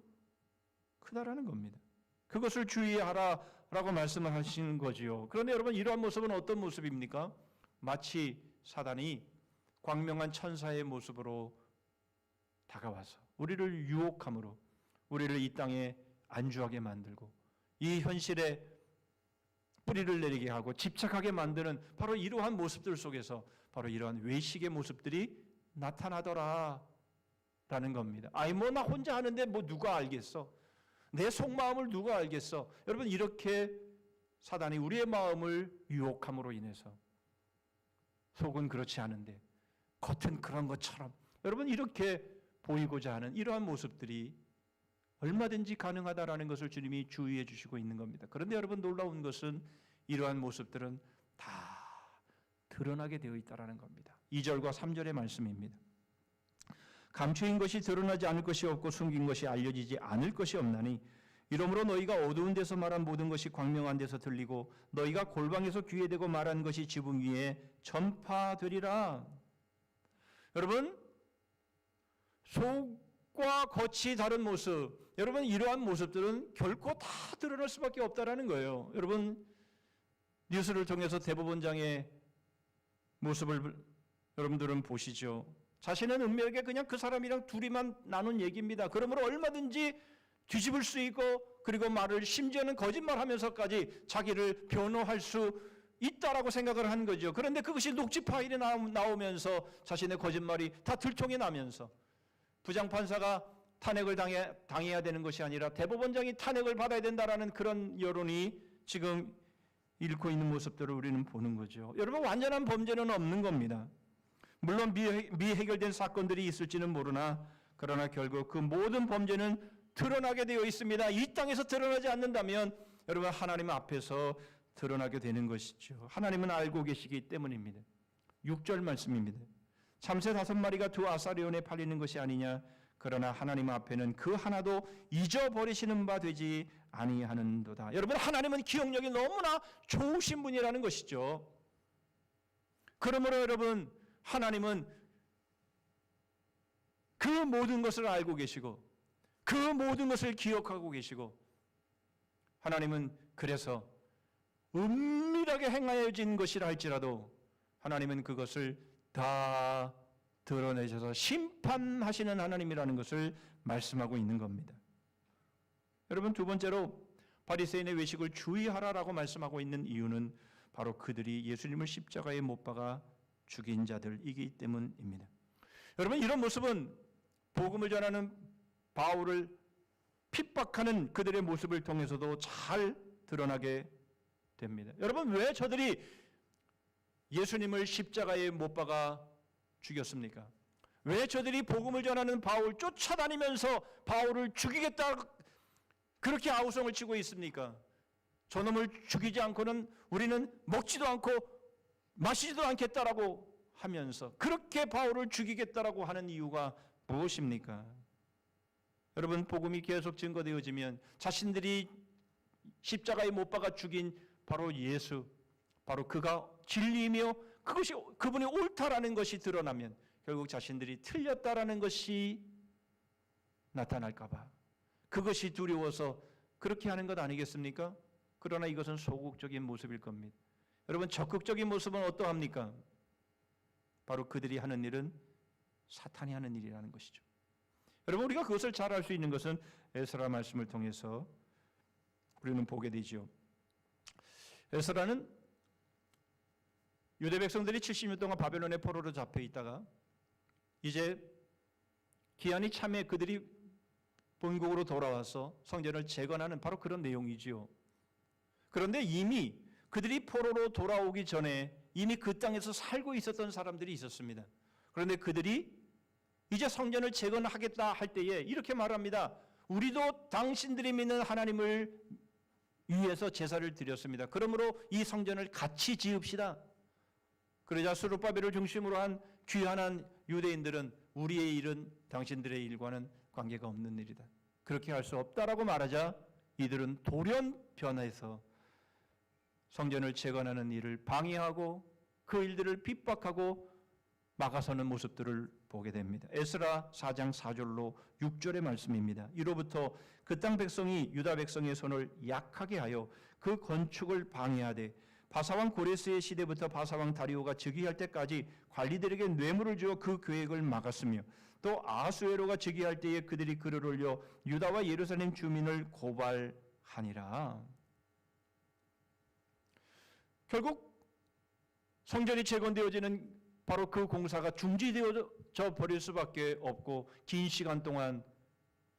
크다라는 겁니다. 그것을 주의하라라고 말씀을 하시는 거지요. 그런데 여러분, 이러한 모습은 어떤 모습입니까? 마치 사단이 광명한 천사의 모습으로 다가와서 우리를 유혹함으로 우리를 이 땅에 안주하게 만들고 이 현실에 뿌리를 내리게 하고 집착하게 만드는 바로 이러한 모습들 속에서 바로 이러한 외식의 모습들이 나타나더라라는 겁니다. 나 혼자 하는데 누가 알겠어? 내 속마음을 누가 알겠어? 여러분, 이렇게 사단이 우리의 마음을 유혹함으로 인해서 속은 그렇지 않은데 겉은 그런 것처럼 여러분, 이렇게 보이고자 하는 이러한 모습들이 얼마든지 가능하다라는 것을 주님이 주의해 주시고 있는 겁니다. 그런데 여러분, 놀라운 것은 이러한 모습들은 다 드러나게 되어 있다라는 겁니다. 2절과 3절의 말씀입니다. 감추인 것이 드러나지 않을 것이 없고 숨긴 것이 알려지지 않을 것이 없나니 이러므로 너희가 어두운 데서 말한 모든 것이 광명한 데서 들리고 너희가 골방에서 귀에 대고 말한 것이 지붕 위에 전파되리라. 여러분, 속과 겉이 다른 모습, 여러분, 이러한 모습들은 결코 다 드러날 수밖에 없다라는 거예요. 여러분, 뉴스를 통해서 대법원장의 모습을 여러분들은 보시죠. 자신은 은밀하게 그냥 그 사람이랑 둘이만 나눈 얘기입니다. 그러므로 얼마든지 뒤집을 수 있고, 그리고 말을 심지어는 거짓말하면서까지 자기를 변호할 수 있다라고 생각을 한 거죠. 그런데 그것이 녹취 파일에 나오면서 자신의 거짓말이 다 들통이 나면서 부장판사가 탄핵을 당해야 되는 것이 아니라 대법원장이 탄핵을 받아야 된다라는 그런 여론이 지금 잃고 있는 모습들을 우리는 보는 거죠. 여러분, 완전한 범죄는 없는 겁니다. 물론 미해결된 사건들이 있을지는 모르나 그러나 결국 그 모든 범죄는 드러나게 되어 있습니다. 이 땅에서 드러나지 않는다면 여러분, 하나님 앞에서 드러나게 되는 것이죠. 하나님은 알고 계시기 때문입니다. 6절 말씀입니다. 참새 5마리가 두 아사리온에 팔리는 것이 아니냐. 그러나 하나님 앞에는 그 하나도 잊어버리시는 바 되지 아니하는도다. 여러분, 하나님은 기억력이 너무나 좋으신 분이라는 것이죠. 그러므로 여러분, 하나님은 그 모든 것을 알고 계시고 그 모든 것을 기억하고 계시고, 하나님은 그래서 은밀하게 행하여진 것이라 할지라도 하나님은 그것을 다 드러내셔서 심판하시는 하나님이라는 것을 말씀하고 있는 겁니다. 여러분, 두 번째로 바리새인의 외식을 주의하라라고 말씀하고 있는 이유는 바로 그들이 예수님을 십자가에 못 박아 죽인 자들이기 때문입니다. 여러분, 이런 모습은 복음을 전하는 바울을 핍박하는 그들의 모습을 통해서도 잘 드러나게 됩니다. 여러분, 왜 저들이 예수님을 십자가에 못 박아 죽였습니까? 왜 저들이 복음을 전하는 바울 쫓아다니면서 바울을 죽이겠다 그렇게 아우성을 치고 있습니까? 저놈을 죽이지 않고는 우리는 먹지도 않고 마시지도 않겠다라고 하면서 그렇게 바울을 죽이겠다라고 하는 이유가 무엇입니까? 여러분, 복음이 계속 증거되어지면 자신들이 십자가에 못 박아 죽인 바로 예수, 바로 그가 진리이며 그것이 그분이 옳다라는 것이 드러나면 결국 자신들이 틀렸다라는 것이 나타날까 봐 그것이 두려워서 그렇게 하는 것 아니겠습니까? 그러나 이것은 소극적인 모습일 겁니다. 여러분, 적극적인 모습은 어떠합니까? 바로 그들이 하는 일은 사탄이 하는 일이라는 것이죠. 여러분, 우리가 그것을 잘 알 수 있는 것은 에스라 말씀을 통해서 우리는 보게 되죠. 에스라는 유대 백성들이 70년 동안 바벨론의 포로로 잡혀 있다가 이제 기한이 참에 그들이 본국으로 돌아와서 성전을 재건하는 바로 그런 내용이지요. 그런데 이미 그들이 포로로 돌아오기 전에 이미 그 땅에서 살고 있었던 사람들이 있었습니다. 그런데 그들이 이제 성전을 재건하겠다 할 때에 이렇게 말합니다. 우리도 당신들이 믿는 하나님을 위해서 제사를 드렸습니다. 그러므로 이 성전을 같이 지읍시다. 그러자 스룹바벨을 중심으로 한 귀환한 유대인들은 우리의 일은 당신들의 일과는 관계가 없는 일이다. 그렇게 할 수 없다라고 말하자 이들은 돌연변해서 성전을 재건하는 일을 방해하고 그 일들을 핍박하고 막아서는 모습들을 보게 됩니다. 에스라 4장 4절로 6절의 말씀입니다. 이로부터 그 땅 백성이 유다 백성의 손을 약하게 하여 그 건축을 방해하되 바사왕 고레스의 시대부터 바사왕 다리오가 즉위할 때까지 관리들에게 뇌물을 주어 그 계획을 막았으며 또 아하수에로가 즉위할 때에 그들이 글을 올려 유다와 예루살렘 주민을 고발하니라. 결국 성전이 재건되어지는 바로 그 공사가 중지되어져 버릴 수밖에 없고 긴 시간 동안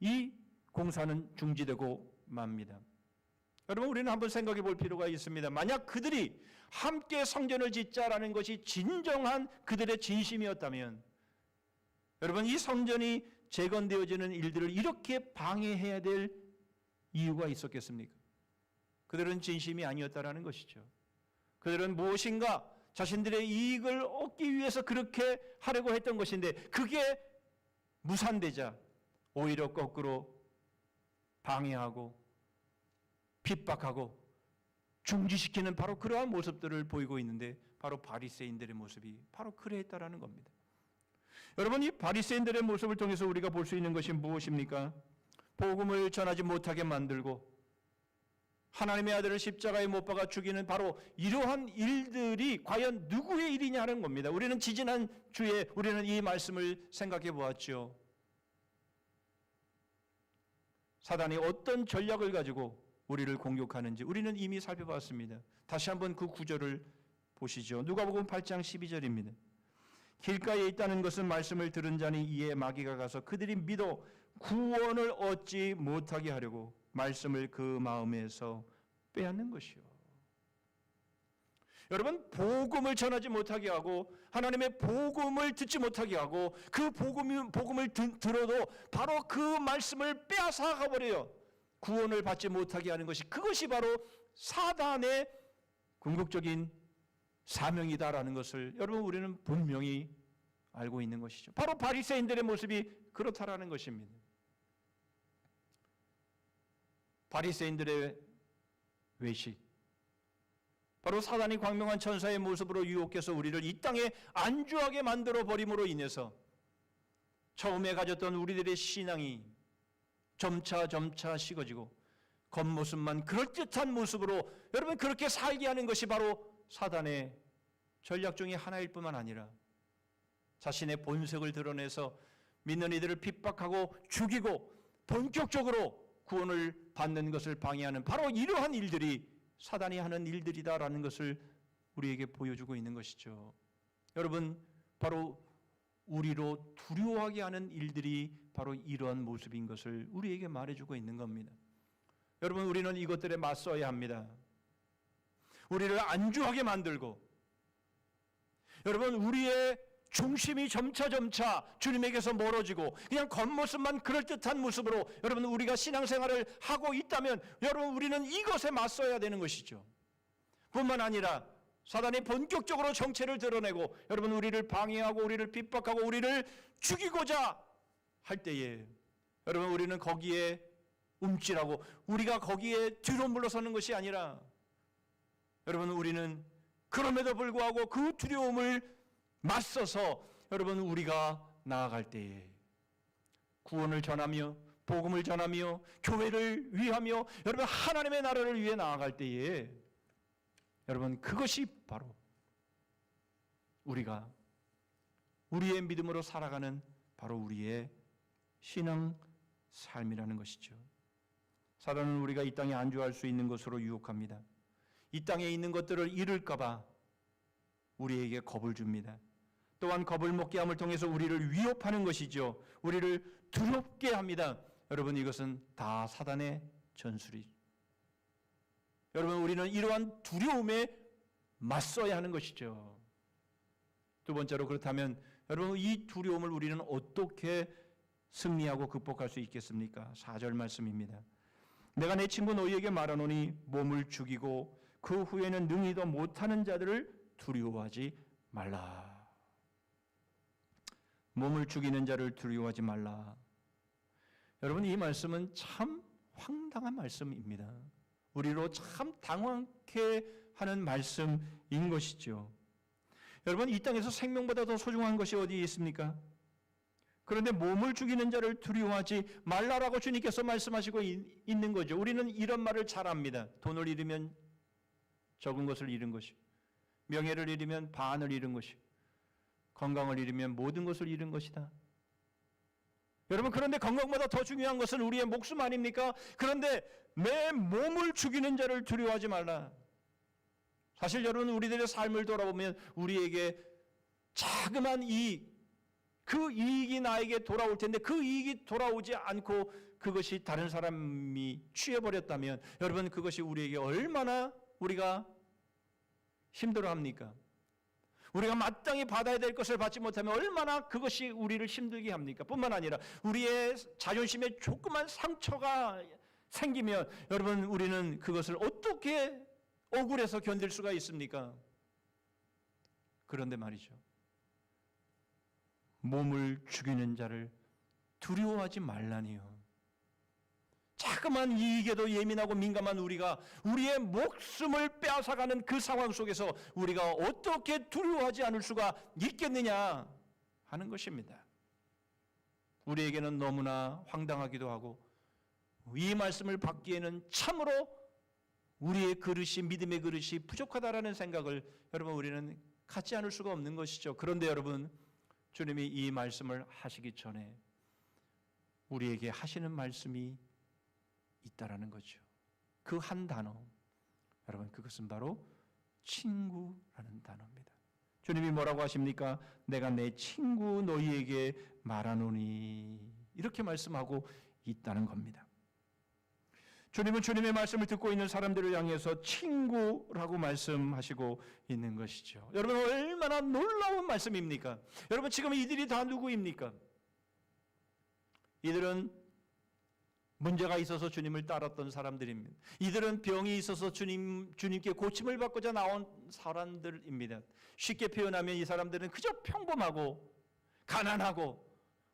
이 공사는 중지되고 맙니다. 여러분, 우리는 한번 생각해 볼 필요가 있습니다. 만약 그들이 함께 성전을 짓자라는 것이 진정한 그들의 진심이었다면 여러분, 이 성전이 재건되어지는 일들을 이렇게 방해해야 될 이유가 있었겠습니까? 그들은 진심이 아니었다라는 것이죠. 그들은 무엇인가 자신들의 이익을 얻기 위해서 그렇게 하려고 했던 것인데 그게 무산되자 오히려 거꾸로 방해하고 핍박하고 중지시키는 바로 그러한 모습들을 보이고 있는데 바로 바리새인들의 모습이 바로 그러했다라는 겁니다. 여러분, 이 바리새인들의 모습을 통해서 우리가 볼 수 있는 것이 무엇입니까? 복음을 전하지 못하게 만들고 하나님의 아들을 십자가에 못 박아 죽이는 바로 이러한 일들이 과연 누구의 일이냐는 겁니다. 우리는 지지난 주에 우리는 이 말씀을 생각해 보았죠. 사단이 어떤 전략을 가지고 우리를 공격하는지 우리는 이미 살펴봤습니다. 다시 한번 그 구절을 보시죠. 누가복음 8장 12절입니다. 길가에 있다는 것은 말씀을 들은 자니 이에 마귀가 가서 그들이 믿어 구원을 얻지 못하게 하려고 말씀을 그 마음에서 빼앗는 것이요. 여러분, 복음을 전하지 못하게 하고 하나님의 복음을 듣지 못하게 하고 그 복음을 들어도 바로 그 말씀을 빼앗아 가버려요. 구원을 받지 못하게 하는 것이 그것이 바로 사단의 궁극적인 사명이다라는 것을 여러분 우리는 분명히 알고 있는 것이죠. 바로 바리새인들의 모습이 그렇다라는 것입니다. 바리새인들의 외식, 바로 사단이 광명한 천사의 모습으로 유혹해서 우리를 이 땅에 안주하게 만들어 버림으로 인해서 처음에 가졌던 우리들의 신앙이 점차 식어지고 겉모습만 그럴듯한 모습으로 여러분 그렇게 살게 하는 것이 바로 사단의 전략 중에 하나일 뿐만 아니라 자신의 본색을 드러내서 믿는 이들을 핍박하고 죽이고 본격적으로 구원을 받는 것을 방해하는 바로 이러한 일들이 사단이 하는 일들이다라는 것을 우리에게 보여주고 있는 것이죠. 여러분, 바로 우리로 두려워하게 하는 일들이 바로 이러한 모습인 것을 우리에게 말해주고 있는 겁니다. 여러분, 우리는 이것들에 맞서야 합니다. 우리를 안주하게 만들고 여러분 우리의 중심이 점차 주님에게서 멀어지고 그냥 겉모습만 그럴듯한 모습으로 여러분 우리가 신앙생활을 하고 있다면 여러분 우리는 이것에 맞서야 되는 것이죠. 뿐만 아니라 사단이 본격적으로 정체를 드러내고 여러분 우리를 방해하고 우리를 핍박하고 우리를 죽이고자 할 때에 여러분 우리는 거기에 움찔하고 우리가 거기에 뒤로 물러서는 것이 아니라 여러분 우리는 그럼에도 불구하고 그 두려움을 맞서서 여러분 우리가 나아갈 때에 구원을 전하며 복음을 전하며 교회를 위하며 여러분 하나님의 나라를 위해 나아갈 때에 여러분 그것이 바로 우리가 우리의 믿음으로 살아가는 바로 우리의 신앙 삶이라는 것이죠. 사단은 우리가 이 땅에 안주할 수 있는 것으로 유혹합니다. 이 땅에 있는 것들을 잃을까 봐 우리에게 겁을 줍니다. 또한 겁을 먹게 함을 통해서 우리를 위협하는 것이죠. 우리를 두렵게 합니다. 여러분 이것은 다 사단의 전술이죠. 여러분 우리는 이러한 두려움에 맞서야 하는 것이죠. 두 번째로 그렇다면 여러분 이 두려움을 우리는 어떻게 승리하고 극복할 수 있겠습니까? 4절 말씀입니다. 내가 내 친구 너희에게 말하노니 몸을 죽이고 그 후에는 능히도 못하는 자들을 두려워하지 말라. 몸을 죽이는 자를 두려워하지 말라. 여러분 이 말씀은 참 황당한 말씀입니다. 우리로 참 당황케 하는 말씀인 것이죠. 여러분 이 땅에서 생명보다 더 소중한 것이 어디에 있습니까? 그런데 몸을 죽이는 자를 두려워하지 말라라고 주님께서 말씀하시고 있는 거죠. 우리는 이런 말을 잘 압니다. 돈을 잃으면 적은 것을 잃은 것이, 명예를 잃으면 반을 잃은 것이, 건강을 잃으면 모든 것을 잃은 것이다. 여러분 그런데 건강보다 더 중요한 것은 우리의 목숨 아닙니까? 그런데 내 몸을 죽이는 자를 두려워하지 말라. 사실 여러분 우리들의 삶을 돌아보면 우리에게 자그만 그 이익이 나에게 돌아올 텐데 그 이익이 돌아오지 않고 그것이 다른 사람이 취해버렸다면 여러분 그것이 우리에게 얼마나 우리가 힘들어합니까? 우리가 마땅히 받아야 될 것을 받지 못하면 얼마나 그것이 우리를 힘들게 합니까? 뿐만 아니라 우리의 자존심에 조그만 상처가 생기면 여러분 우리는 그것을 어떻게 억울해서 견딜 수가 있습니까? 그런데 말이죠. 몸을 죽이는 자를 두려워하지 말라니요. 자그만 이익에도 예민하고 민감한 우리가 우리의 목숨을 빼앗아가는 그 상황 속에서 우리가 어떻게 두려워하지 않을 수가 있겠느냐 하는 것입니다. 우리에게는 너무나 황당하기도 하고 이 말씀을 받기에는 참으로 우리의 그릇이 믿음의 그릇이 부족하다라는 생각을 여러분 우리는 갖지 않을 수가 없는 것이죠. 그런데 여러분 주님이 이 말씀을 하시기 전에 우리에게 하시는 말씀이 있다라는 거죠. 그 한 단어, 여러분 그것은 바로 친구라는 단어입니다. 주님이 뭐라고 하십니까? 내가 내 친구 너희에게 말하노니 이렇게 말씀하고 있다는 겁니다. 주님은 주님의 말씀을 듣고 있는 사람들을 향해서 친구라고 말씀하시고 있는 것이죠. 여러분 얼마나 놀라운 말씀입니까? 여러분 지금 이들이 다 누구입니까? 이들은 문제가 있어서 주님을 따랐던 사람들입니다. 이들은 병이 있어서 주님께 고침을 받고자 나온 사람들입니다. 쉽게 표현하면 이 사람들은 그저 평범하고 가난하고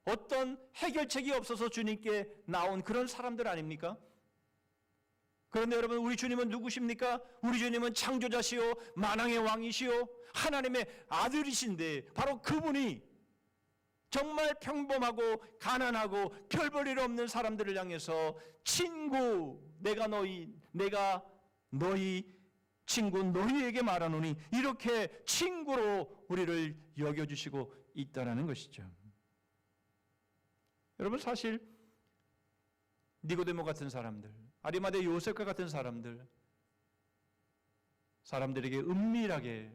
어떤 해결책이 없어서 주님께 나온 그런 사람들 아닙니까? 그런데 여러분 우리 주님은 누구십니까? 우리 주님은 창조자시오 만왕의 왕이시오 하나님의 아들이신데 바로 그분이 정말 평범하고 가난하고 별 볼 일 없는 사람들을 향해서 친구 내가 너희 친구 너희에게 말하노니 이렇게 친구로 우리를 여겨주시고 있다는 것이죠. 여러분 사실 니고데모 같은 사람들 아리마대 요셉과 같은 사람들에게 은밀하게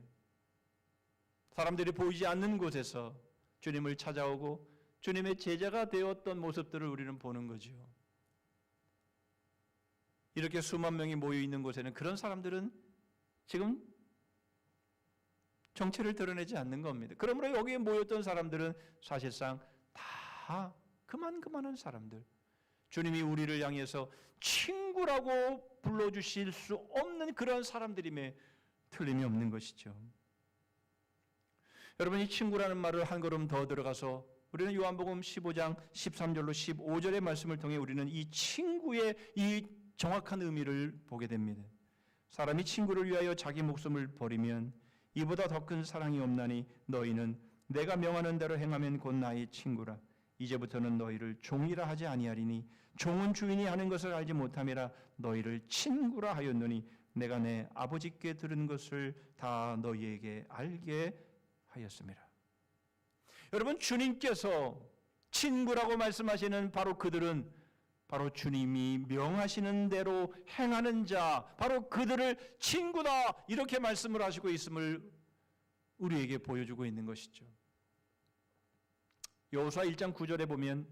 사람들이 보이지 않는 곳에서 주님을 찾아오고 주님의 제자가 되었던 모습들을 우리는 보는 거죠. 이렇게 수만 명이 모여 있는 곳에는 그런 사람들은 지금 정체를 드러내지 않는 겁니다. 그러므로 여기에 모였던 사람들은 사실상 다 그만한 사람들. 주님이 우리를 향해서 친구라고 불러주실 수 없는 그런 사람들임에 틀림이 없는 것이죠. 여러분 이 친구라는 말을 한 걸음 더 들어가서 우리는 요한복음 15장 13절로 15절의 말씀을 통해 우리는 이 친구의 이 정확한 의미를 보게 됩니다. 사람이 친구를 위하여 자기 목숨을 버리면 이보다 더 큰 사랑이 없나니 너희는 내가 명하는 대로 행하면 곧 나의 친구라. 이제부터는 너희를 종이라 하지 아니하리니 종은 주인이 하는 것을 알지 못함이라. 너희를 친구라 하였노니 내가 내 아버지께 들은 것을 다 너희에게 알게 하였습니다. 여러분, 주님께서 친구라고 말씀하시는 바로 그들은 바로 주님이 명하시는 대로 행하는 자, 바로 그들을 친구다 이렇게 말씀을 하시고 있음을 우리에게 보여주고 있는 것이죠. 여호수아 1장 9절에 보면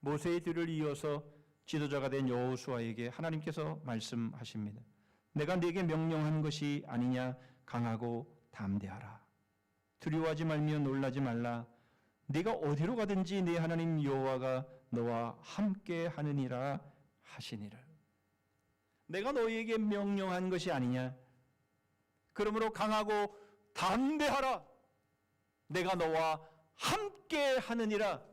모세의 뒤를 이어서 지도자가 된 여호수아에게 하나님께서 말씀하십니다. 내가 네게 명령한 것이 아니냐. 강하고 담대하라. 두려워하지 말며 놀라지 말라. 네가 어디로 가든지 네 하나님 여호와가 너와 함께 하느니라 하시니라. 내가 너희에게 명령한 것이 아니냐. 그러므로 강하고 담대하라. 내가 너와 함께 하느니라.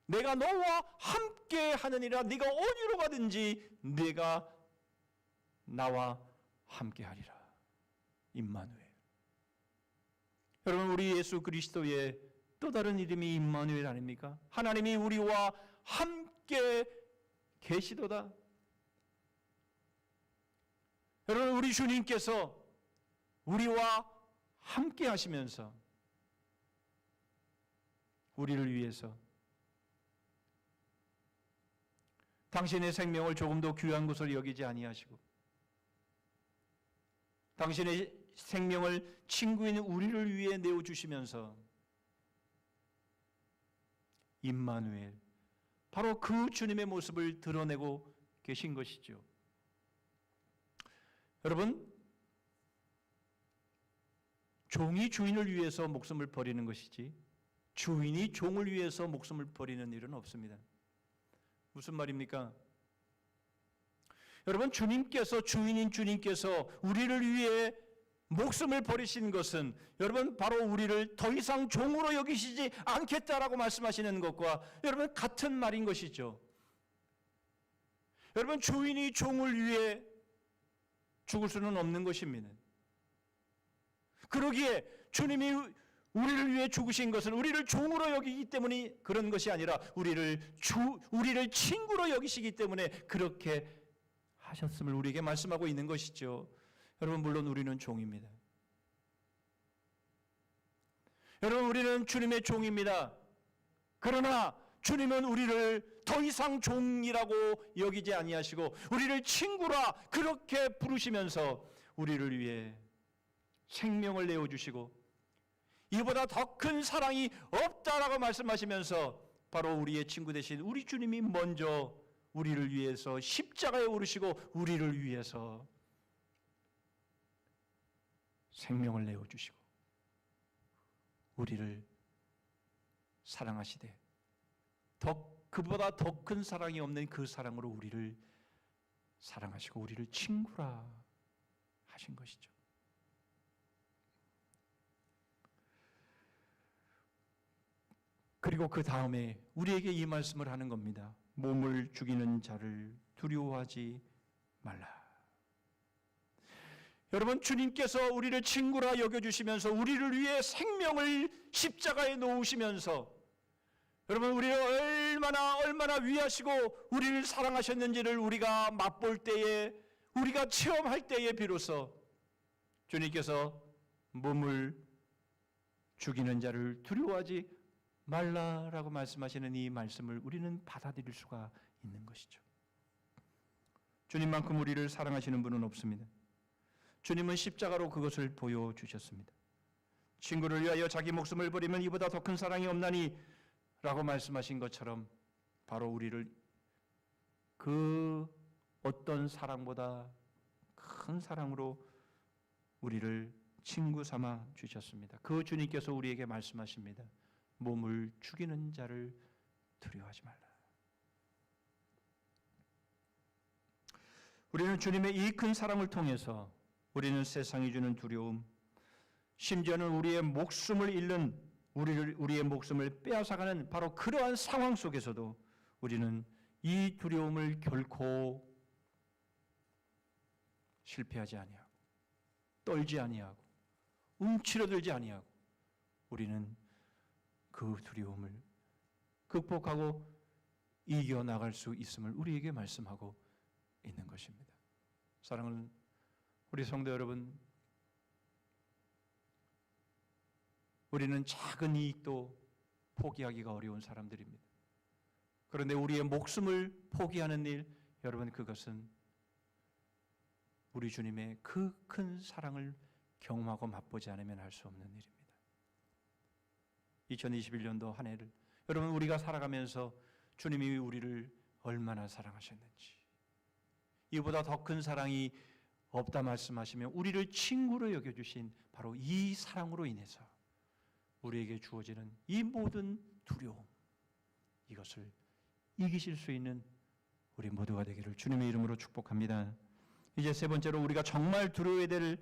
내가 너와 함께 하느니라. 네가 어디로 가든지 네가 나와 함께 하리라. 임마누엘. 여러분, 우리 예수 그리스도의 또 다른 이름이 임마누엘 아닙니까? 하나님이 우리와 함께 계시도다. 여러분, 우리 주님께서 우리와 함께 하시면서 우리를 위해서 당신의 생명을 조금도 귀한 것으로 여기지 아니하시고 당신의 생명을 친구인 우리를 위해 내어주시면서 임마누엘, 바로 그 주님의 모습을 드러내고 계신 것이죠. 여러분, 종이 주인을 위해서 목숨을 버리는 것이지 주인이 종을 위해서 목숨을 버리는 일은 없습니다. 무슨 말입니까? 여러분, 주인인 주님께서 우리를 위해 목숨을 버리신 것은 여러분 바로 우리를 더 이상 종으로 여기시지 않겠다라고 말씀하시는 것과 여러분 같은 말인 것이죠. 여러분, 주인이 종을 위해 죽을 수는 없는 것입니다. 그러기에 주님이 우리를 위해 죽으신 것은 우리를 종으로 여기기 때문에 그런 것이 아니라 우리를 친구로 여기시기 때문에 그렇게 하셨음을 우리에게 말씀하고 있는 것이죠. 여러분, 물론 우리는 종입니다. 여러분, 우리는 주님의 종입니다. 그러나 주님은 우리를 더 이상 종이라고 여기지 아니하시고 우리를 친구라 그렇게 부르시면서 우리를 위해 생명을 내어주시고 이보다 더 큰 사랑이 없다라고 말씀하시면서 바로 우리의 친구 되신 우리 주님이 먼저 우리를 위해서 십자가에 오르시고 우리를 위해서 생명을 내어주시고 우리를 사랑하시되 그보다 더 큰 사랑이 없는 그 사랑으로 우리를 사랑하시고 우리를 친구라 하신 것이죠. 그리고 그 다음에 우리에게 이 말씀을 하는 겁니다. 몸을 죽이는 자를 두려워하지 말라. 여러분, 주님께서 우리를 친구라 여겨주시면서 우리를 위해 생명을 십자가에 놓으시면서 여러분, 우리를 얼마나 위하시고 우리를 사랑하셨는지를 우리가 맛볼 때에, 우리가 체험할 때에 비로소 주님께서 몸을 죽이는 자를 두려워하지 말라라고 말씀하시는 이 말씀을 우리는 받아들일 수가 있는 것이죠. 주님만큼 우리를 사랑하시는 분은 없습니다. 주님은 십자가로 그것을 보여주셨습니다. 친구를 위하여 자기 목숨을 버리면 이보다 더 큰 사랑이 없나니 라고 말씀하신 것처럼 바로 우리를 그 어떤 사랑보다 큰 사랑으로 우리를 친구 삼아 주셨습니다. 그 주님께서 우리에게 말씀하십니다. 몸을 죽이는 자를 두려워하지 말라. 우리는 주님의 이 큰 사랑을 통해서 우리는 세상이 주는 두려움, 심지어는 우리의 목숨을 잃는 우리의 목숨을 빼앗아가는 바로 그러한 상황 속에서도 우리는 이 두려움을 결코 실패하지 아니하고 떨지 아니하고 움츠러들지 아니하고 우리는 그 두려움을 극복하고 이겨나갈 수 있음을 우리에게 말씀하고 있는 것입니다. 사랑하는 우리 성도 여러분, 우리는 작은 이익도 포기하기가 어려운 사람들입니다. 그런데 우리의 목숨을 포기하는 일, 여러분, 그것은 우리 주님의 그 큰 사랑을 경험하고 맛보지 않으면 할 수 없는 일입니다. 2021년도 한 해를 여러분, 우리가 살아가면서 주님이 우리를 얼마나 사랑하셨는지, 이보다 더 큰 사랑이 없다 말씀하시며 우리를 친구로 여겨주신 바로 이 사랑으로 인해서 우리에게 주어지는 이 모든 두려움, 이것을 이기실 수 있는 우리 모두가 되기를 주님의 이름으로 축복합니다. 이제 세 번째로 우리가 정말 두려워야 될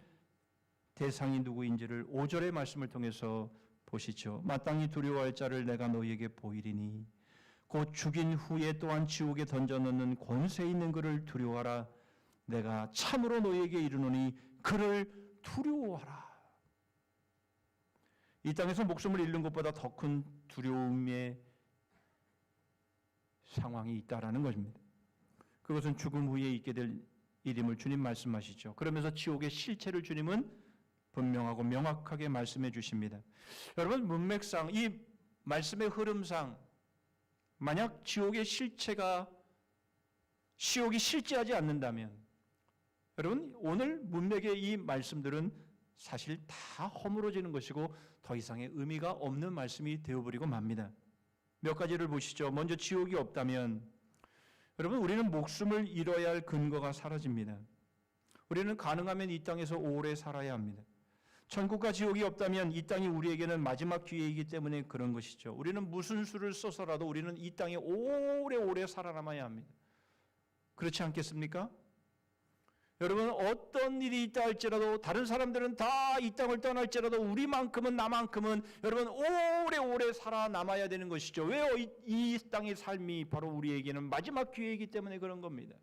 대상이 누구인지를 5절의 말씀을 통해서 보시죠. 마땅히 두려워할 자를 내가 너희에게 보이리니 곧 죽인 후에 또한 지옥에 던져넣는 권세 있는 그를 두려워하라. 내가 참으로 너희에게 이르노니 그를 두려워하라. 이 땅에서 목숨을 잃는 것보다 더 큰 두려움의 상황이 있다라는 것입니다. 그것은 죽음 후에 있게 될 일임을 주님 말씀하시죠. 그러면서 지옥의 실체를 주님은 분명하고 명확하게 말씀해 주십니다. 여러분, 문맥상, 이 말씀의 흐름상 만약 지옥의 실체가 지옥이 실제하지 않는다면, 여러분, 오늘 문맥의 이 말씀들은 사실 다 허물어지는 것이고 더 이상의 의미가 없는 말씀이 되어버리고 맙니다. 몇 가지를 보시죠. 먼저 지옥이 없다면 여러분, 우리는 목숨을 잃어야 할 근거가 사라집니다. 우리는 가능하면 이 땅에서 오래 살아야 합니다. 천국과 지옥이 없다면 이 땅이 우리에게는 마지막 기회이기 때문에 그런 것이죠. 우리는 무슨 수를 써서라도 우리는 이 땅에 오래오래 살아남아야 합니다. 그렇지 않겠습니까? 여러분, 어떤 일이 있다 할지라도 다른 사람들은 다 이 땅을 떠날지라도 우리만큼은, 나만큼은 여러분 오래오래 살아남아야 되는 것이죠. 왜요? 이 땅의 삶이 바로 우리에게는 마지막 기회이기 때문에 그런 겁니다.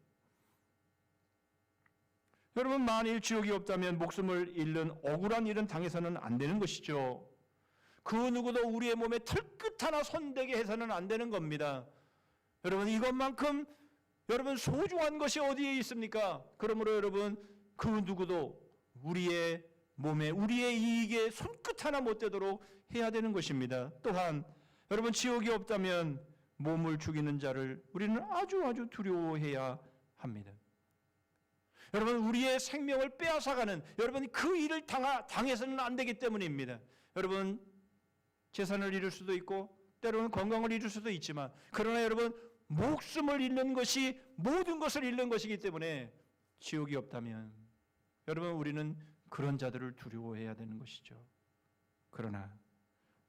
여러분, 만일 지옥이 없다면 목숨을 잃는 억울한 일은 당해서는 안 되는 것이죠. 그 누구도 우리의 몸에 털끝 하나 손대게 해서는 안 되는 겁니다. 여러분, 이것만큼 여러분 소중한 것이 어디에 있습니까? 그러므로 여러분, 그 누구도 우리의 몸에, 우리의 이익에 손끝 하나 못 대도록 해야 되는 것입니다. 또한 여러분, 지옥이 없다면 몸을 죽이는 자를 우리는 아주 두려워해야 합니다. 여러분, 우리의 생명을 빼앗아가는, 여러분 그 일을 당해서는 안 되기 때문입니다. 여러분, 재산을 잃을 수도 있고 때로는 건강을 잃을 수도 있지만, 그러나 여러분 목숨을 잃는 것이 모든 것을 잃는 것이기 때문에 지옥이 없다면 여러분, 우리는 그런 자들을 두려워해야 되는 것이죠. 그러나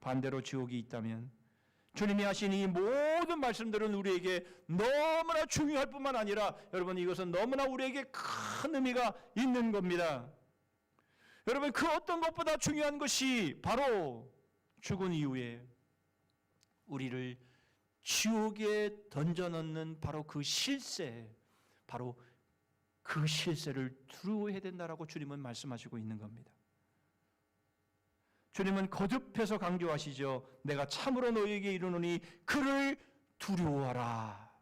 반대로 지옥이 있다면 주님이 하신 이 모든 말씀들은 우리에게 너무나 중요할 뿐만 아니라 여러분, 이것은 너무나 우리에게 큰 의미가 있는 겁니다. 여러분, 그 어떤 것보다 중요한 것이 바로 죽은 이후에 우리를 지옥에 던져넣는 바로 그 실세, 바로 그 실세를 두려워해야 된다라고 주님은 말씀하시고 있는 겁니다. 주님은 거듭해서 강조하시죠. 내가 참으로 너희에게 이르노니 그를 두려워하라.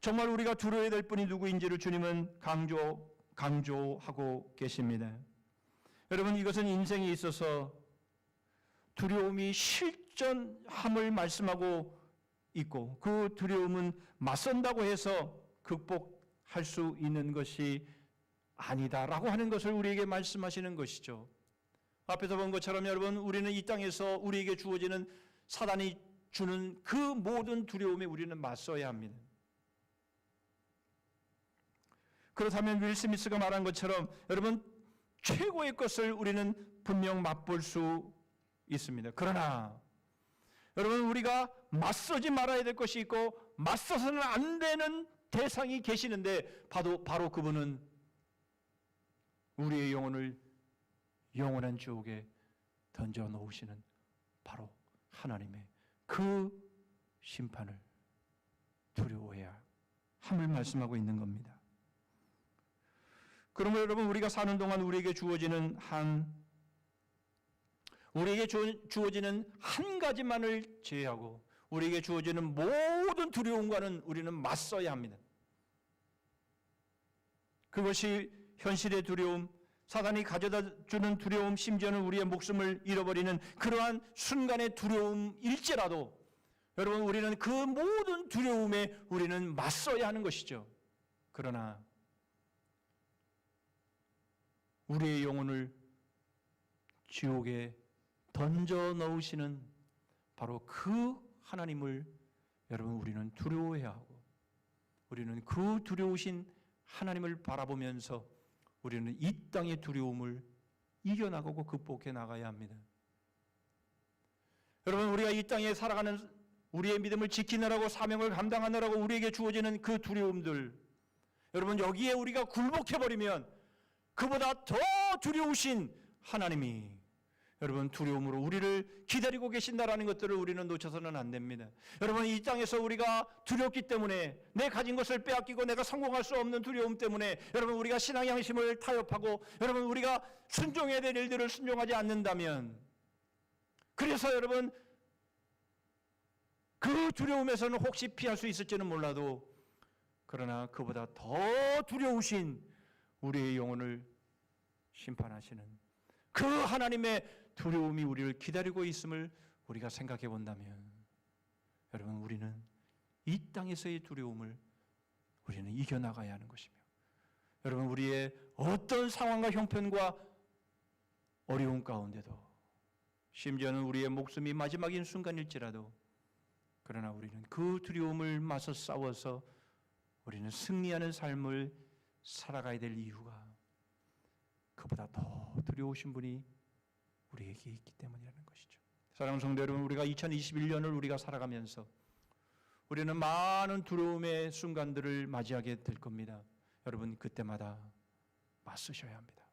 정말 우리가 두려워해야 될 분이 누구인지를 주님은 강조하고 계십니다. 여러분, 이것은 인생에 있어서 두려움이 실존함을 말씀하고 있고, 그 두려움은 맞선다고 해서 극복할 수 있는 것이 아니다라고 하는 것을 우리에게 말씀하시는 것이죠. 앞에서 본 것처럼 여러분, 우리는 이 땅에서 우리에게 주어지는 사단이 주는 그 모든 두려움에 우리는 맞서야 합니다. 그렇다면 윌 스미스가 말한 것처럼 여러분, 최고의 것을 우리는 분명 맛볼 수 있습니다. 그러나 여러분, 우리가 맞서지 말아야 될 것이 있고 맞서서는 안 되는 대상이 계시는데 바로 그분은 우리의 영혼을 영원한 지옥에 던져 놓으시는 바로 하나님의 그 심판을 두려워해야 함을 말씀하고 있는 겁니다. 그러므로 여러분, 우리가 사는 동안 우리에게 주어지는 한 우리에게 주어지는 한 가지만을 제외하고 우리에게 주어지는 모든 두려움과는 우리는 맞서야 합니다. 그것이 현실의 두려움, 사단이 가져다 주는 두려움, 심지어는 우리의 목숨을 잃어버리는 그러한 순간의 두려움일지라도 여러분, 우리는 그 모든 두려움에 우리는 맞서야 하는 것이죠. 그러나 우리의 영혼을 지옥에 던져 넣으시는 바로 그 하나님을 여러분 우리는 두려워해야 하고, 우리는 그 두려우신 하나님을 바라보면서 우리는 이 땅의 두려움을 이겨나가고 극복해 나가야 합니다. 여러분, 우리가 이 땅에 살아가는 우리의 믿음을 지키느라고 사명을 감당하느라고 우리에게 주어지는 그 두려움들, 여러분 여기에 우리가 굴복해버리면 그보다 더 두려우신 하나님이 여러분 두려움으로 우리를 기다리고 계신다라는 것들을 우리는 놓쳐서는 안 됩니다. 여러분, 이 땅에서 우리가 두렵기 때문에 내 가진 것을 빼앗기고 내가 성공할 수 없는 두려움 때문에 여러분 우리가 신앙 양심을 타협하고 여러분 우리가 순종해야 될 일들을 순종하지 않는다면, 그래서 여러분 그 두려움에서는 혹시 피할 수 있을지는 몰라도 그러나 그보다 더 두려우신 우리의 영혼을 심판하시는 그 하나님의 두려움이 우리를 기다리고 있음을 우리가 생각해 본다면 여러분 우리는 이 땅에서의 두려움을 우리는 이겨나가야 하는 것이며, 여러분 우리의 어떤 상황과 형편과 어려움 가운데도 심지어는 우리의 목숨이 마지막인 순간일지라도 그러나 우리는 그 두려움을 맞서 싸워서 우리는 승리하는 삶을 살아가야 될 이유가 그보다 더 두려우신 분이 우리에게 있기 때문이라는 것이죠. 사랑하는 성도 여러분, 우리가 2021년을 우리가 살아가면서 우리는 많은 두려움의 순간들을 맞이하게 될 겁니다. 여러분 그때마다 맞서셔야 합니다.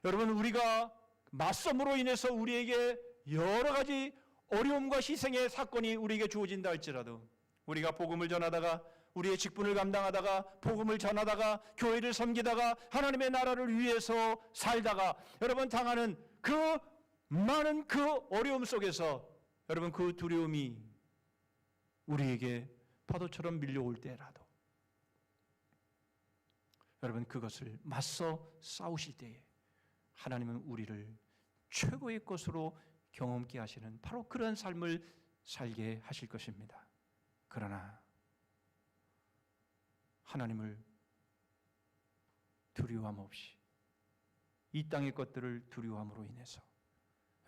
여러분, 우리가 맞섬으로 인해서 우리에게 여러 가지 어려움과 희생의 사건이 우리에게 주어진다 할지라도, 우리가 복음을 전하다가 우리의 직분을 감당하다가 복음을 전하다가 교회를 섬기다가 하나님의 나라를 위해서 살다가 여러분 당하는 그 많은 그 어려움 속에서 여러분 그 두려움이 우리에게 파도처럼 밀려올 때라도 여러분 그것을 맞서 싸우실 때에 하나님은 우리를 최고의 것으로 경험케 하시는 바로 그런 삶을 살게 하실 것입니다. 그러나 하나님을 두려움 없이 이 땅의 것들을 두려움으로 인해서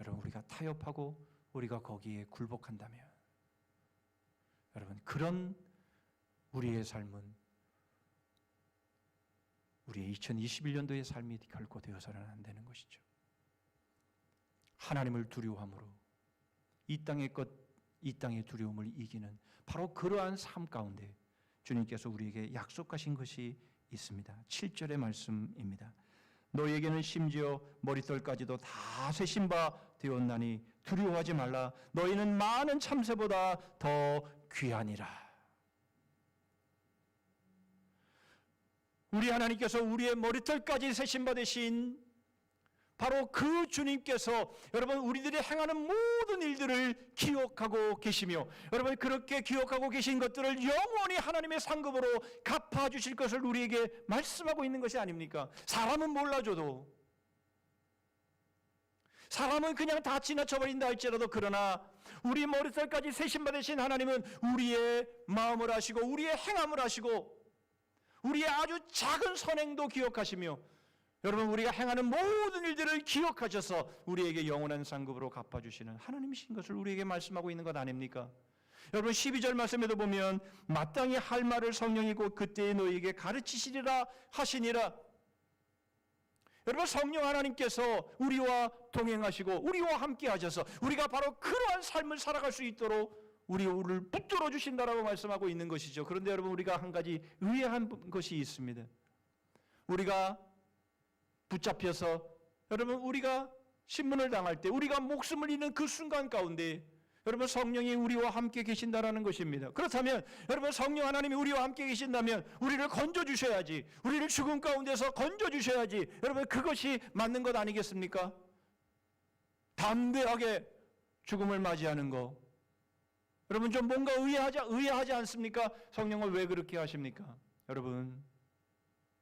여러분 우리가 타협하고 우리가 거기에 굴복한다면 여러분 그런 우리의 삶은 우리의 2021년도의 삶이 결코 되어서는 안 되는 것이죠. 하나님을 두려워함으로 이 땅의 것, 이 땅의 두려움을 이기는 바로 그러한 삶 가운데 주님께서 우리에게 약속하신 것이 있습니다. 7절의 말씀입니다. 너희에게는 심지어 머리털까지도 다 세신 바 되었나니 두려워하지 말라. 너희는 많은 참새보다 더 귀하니라. 우리 하나님께서 우리의 머리털까지 세신 바 되신 바로 그 주님께서 여러분 우리들이 행하는 모든 일들을 기억하고 계시며 여러분 그렇게 기억하고 계신 것들을 영원히 하나님의 상급으로 갚아주실 것을 우리에게 말씀하고 있는 것이 아닙니까? 사람은 몰라줘도, 사람은 그냥 다 지나쳐버린다 할지라도 그러나 우리 머리털까지 세신 받으신 하나님은 우리의 마음을 아시고 우리의 행함을 아시고 우리의 아주 작은 선행도 기억하시며 여러분 우리가 행하는 모든 일들을 기억하셔서 우리에게 영원한 상급으로 갚아주시는 하나님이신 것을 우리에게 말씀하고 있는 것 아닙니까? 여러분 12절 말씀에도 보면 마땅히 할 말을 성령이 곧 그때에 너희에게 가르치시리라 하시니라. 여러분 성령 하나님께서 우리와 동행하시고 우리와 함께 하셔서 우리가 바로 그러한 삶을 살아갈 수 있도록 우리를 붙들어 주신다라고 말씀하고 있는 것이죠. 그런데 여러분 우리가 한 가지 의아한 것이 있습니다. 우리가 붙잡혀서 여러분 우리가 신문을 당할 때 우리가 목숨을 잃는 그 순간 가운데 여러분 성령이 우리와 함께 계신다라는 것입니다. 그렇다면 여러분 성령 하나님이 우리와 함께 계신다면 우리를 건져주셔야지, 우리를 죽음 가운데서 건져주셔야지, 여러분 그것이 맞는 것 아니겠습니까? 담대하게 죽음을 맞이하는 거, 여러분 좀 뭔가 의아하지 않습니까? 성령을 왜 그렇게 하십니까? 여러분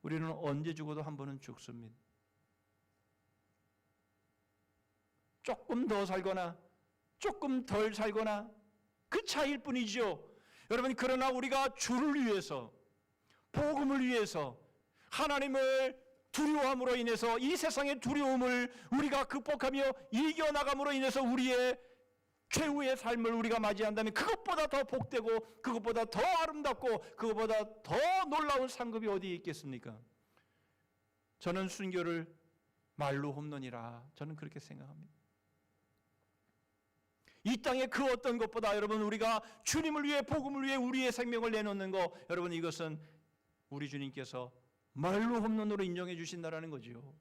우리는 언제 죽어도 한 번은 죽습니다. 조금 더 살거나 조금 덜 살거나 그 차이일 뿐이죠. 여러분 그러나 우리가 주를 위해서, 복음을 위해서, 하나님을 두려워함으로 인해서 이 세상의 두려움을 우리가 극복하며 이겨나감으로 인해서 우리의 최후의 삶을 우리가 맞이한다면 그것보다 더 복되고 그것보다 더 아름답고 그것보다 더 놀라운 상급이 어디에 있겠습니까? 저는 순교를 말로 홈런이라 저는 그렇게 생각합니다. 이 땅의 그 어떤 것보다 여러분 우리가 주님을 위해, 복음을 위해 우리의 생명을 내놓는 거, 여러분 이것은 우리 주님께서 말로 홈런으로 인정해 주신다라는 거죠.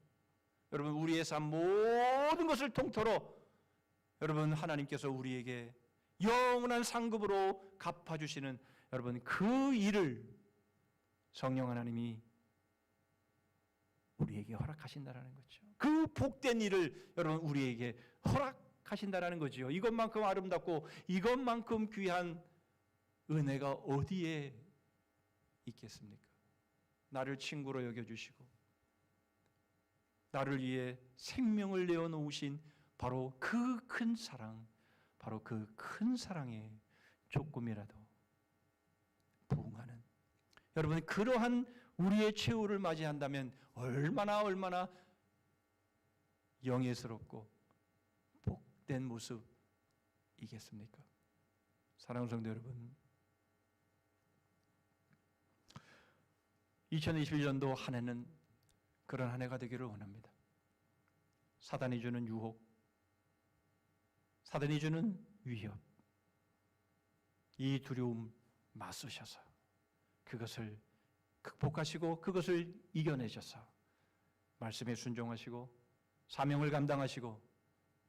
여러분 우리의 삶 모든 것을 통틀어 여러분 하나님께서 우리에게 영원한 상급으로 갚아주시는 여러분 그 일을 성령 하나님이 우리에게 허락하신다라는 거죠. 그 복된 일을 여러분 우리에게 허락하신다라는 거죠. 이것만큼 아름답고 이것만큼 귀한 은혜가 어디에 있겠습니까? 나를 친구로 여겨주시고 나를 위해 생명을 내어놓으신 바로 그 큰 사랑, 바로 그 큰 사랑에 조금이라도 부응하는 여러분 그러한 우리의 최후를 맞이한다면 얼마나 영예스럽고 복된 모습이겠습니까? 사랑하는 성도 여러분, 2021년도 한 해는 그런 한 해가 되기를 원합니다. 사단이 주는 유혹, 사단이 주는 위협, 이 두려움 맞서셔서 그것을 극복하시고 그것을 이겨내셔서 말씀에 순종하시고 사명을 감당하시고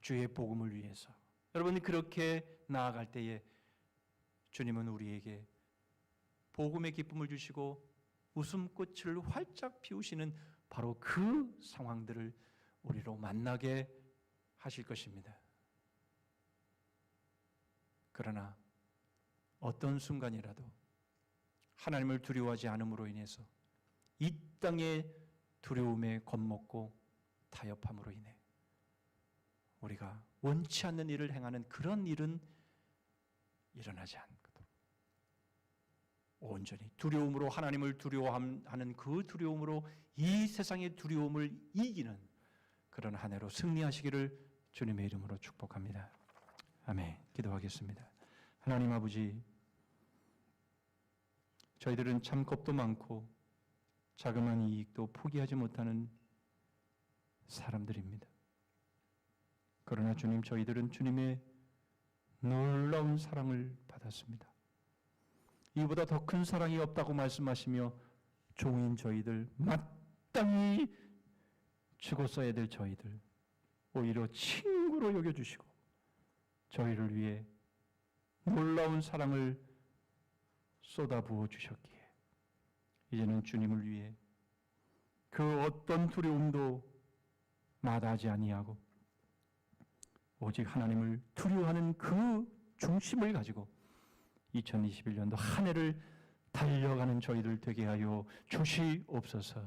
주의 복음을 위해서 여러분이 그렇게 나아갈 때에 주님은 우리에게 복음의 기쁨을 주시고 웃음꽃을 활짝 피우시는 바로 그 상황들을 우리로 만나게 하실 것입니다. 그러나 어떤 순간이라도 하나님을 두려워하지 않음으로 인해서 이 땅의 두려움에 겁먹고 타협함으로 인해 우리가 원치 않는 일을 행하는 그런 일은 일어나지 않거든. 온전히 두려움으로 하나님을 두려워하는 그 두려움으로 이 세상의 두려움을 이기는 그런 한 해로 승리하시기를 주님의 이름으로 축복합니다. 아멘. 기도하겠습니다. 하나님 아버지, 저희들은 참 겁도 많고 자그마한 이익도 포기하지 못하는 사람들입니다. 그러나 주님, 저희들은 주님의 놀라운 사랑을 받았습니다. 이보다 더 큰 사랑이 없다고 말씀하시며 종인 저희들, 마땅히 죽었어야 될 저희들 오히려 친구로 여겨주시고 저희를 위해 놀라운 사랑을 쏟아부어 주셨기에 이제는 주님을 위해 그 어떤 두려움도 마다하지 아니하고 오직 하나님을 두려워하는 그 중심을 가지고 2021년도 한 해를 달려가는 저희들 되게 하여 주시옵소서.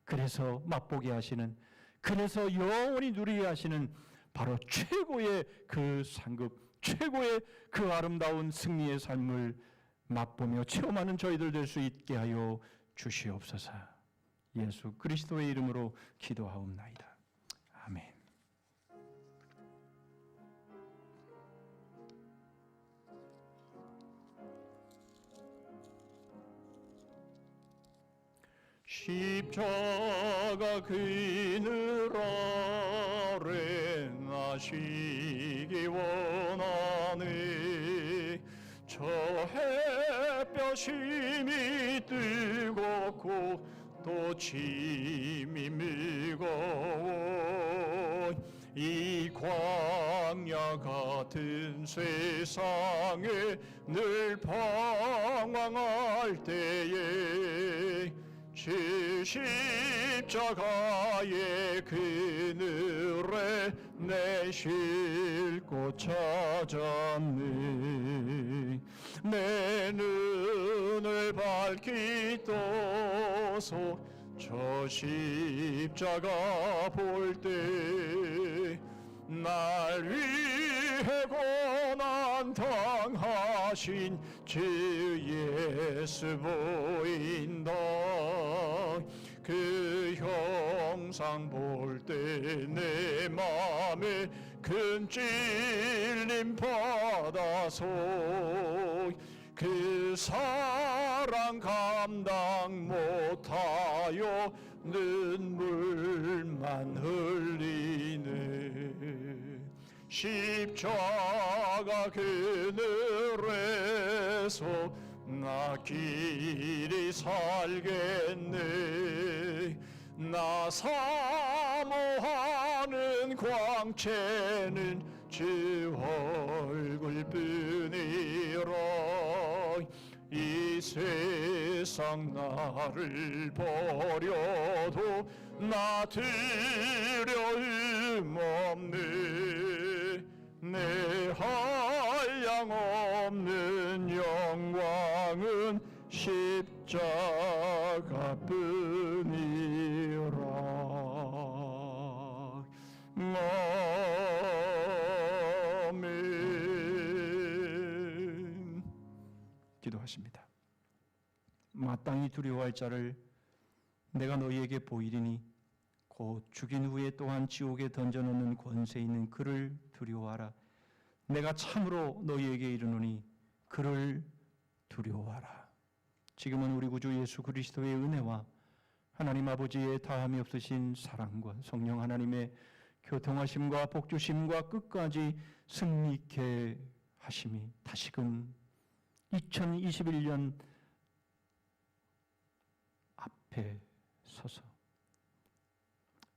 그래서 맛보게 하시는, 그래서 영원히 누리게 하시는 바로 최고의 그 상급, 최고의 그 아름다운 승리의 삶을 맛보며 체험하는 저희들 될 수 있게 하여 주시옵소서. 예수 그리스도의 이름으로 기도하옵나이다. 아멘. 십자가 그늘 아래 나시기 원하네. 저 햇볕 힘이 뜨겁고 또 짐이 무거워 이 광야 같은 세상에 늘 방황할 때에 제 십자가의 그늘에 내 쉴 곳 찾았네. 내 눈을 밝히 떠서 저 십자가 볼 때 날 위해 고난 당하신 주 예수 보인다. 그 형상 볼 때 내 맘에 큰 찔림 받아서 그 사랑 감당 못하여 눈물만 흘리네. 십자가 그늘에서 나 길이 살겠네. 나 사모하는 광채는 주 얼굴뿐이라. 이 세상 나를 버려도 나 두려움 없네. 내 한량없는 영광은 십자가뿐이라. 아멘. 기도하십니다. 마땅히 두려워할 자를 내가 너희에게 보이리니 곧 죽인 후에 또한 지옥에 던져놓는 권세 있는 그를 두려워하라. 내가 참으로 너희에게 이르노니 그를 두려워하라. 지금은 우리 구주 예수 그리스도의 은혜와 하나님 아버지의 다함이 없으신 사랑과 성령 하나님의 교통하심과 복주심과 끝까지 승리케 하심이 다시금 2021년 앞에 서서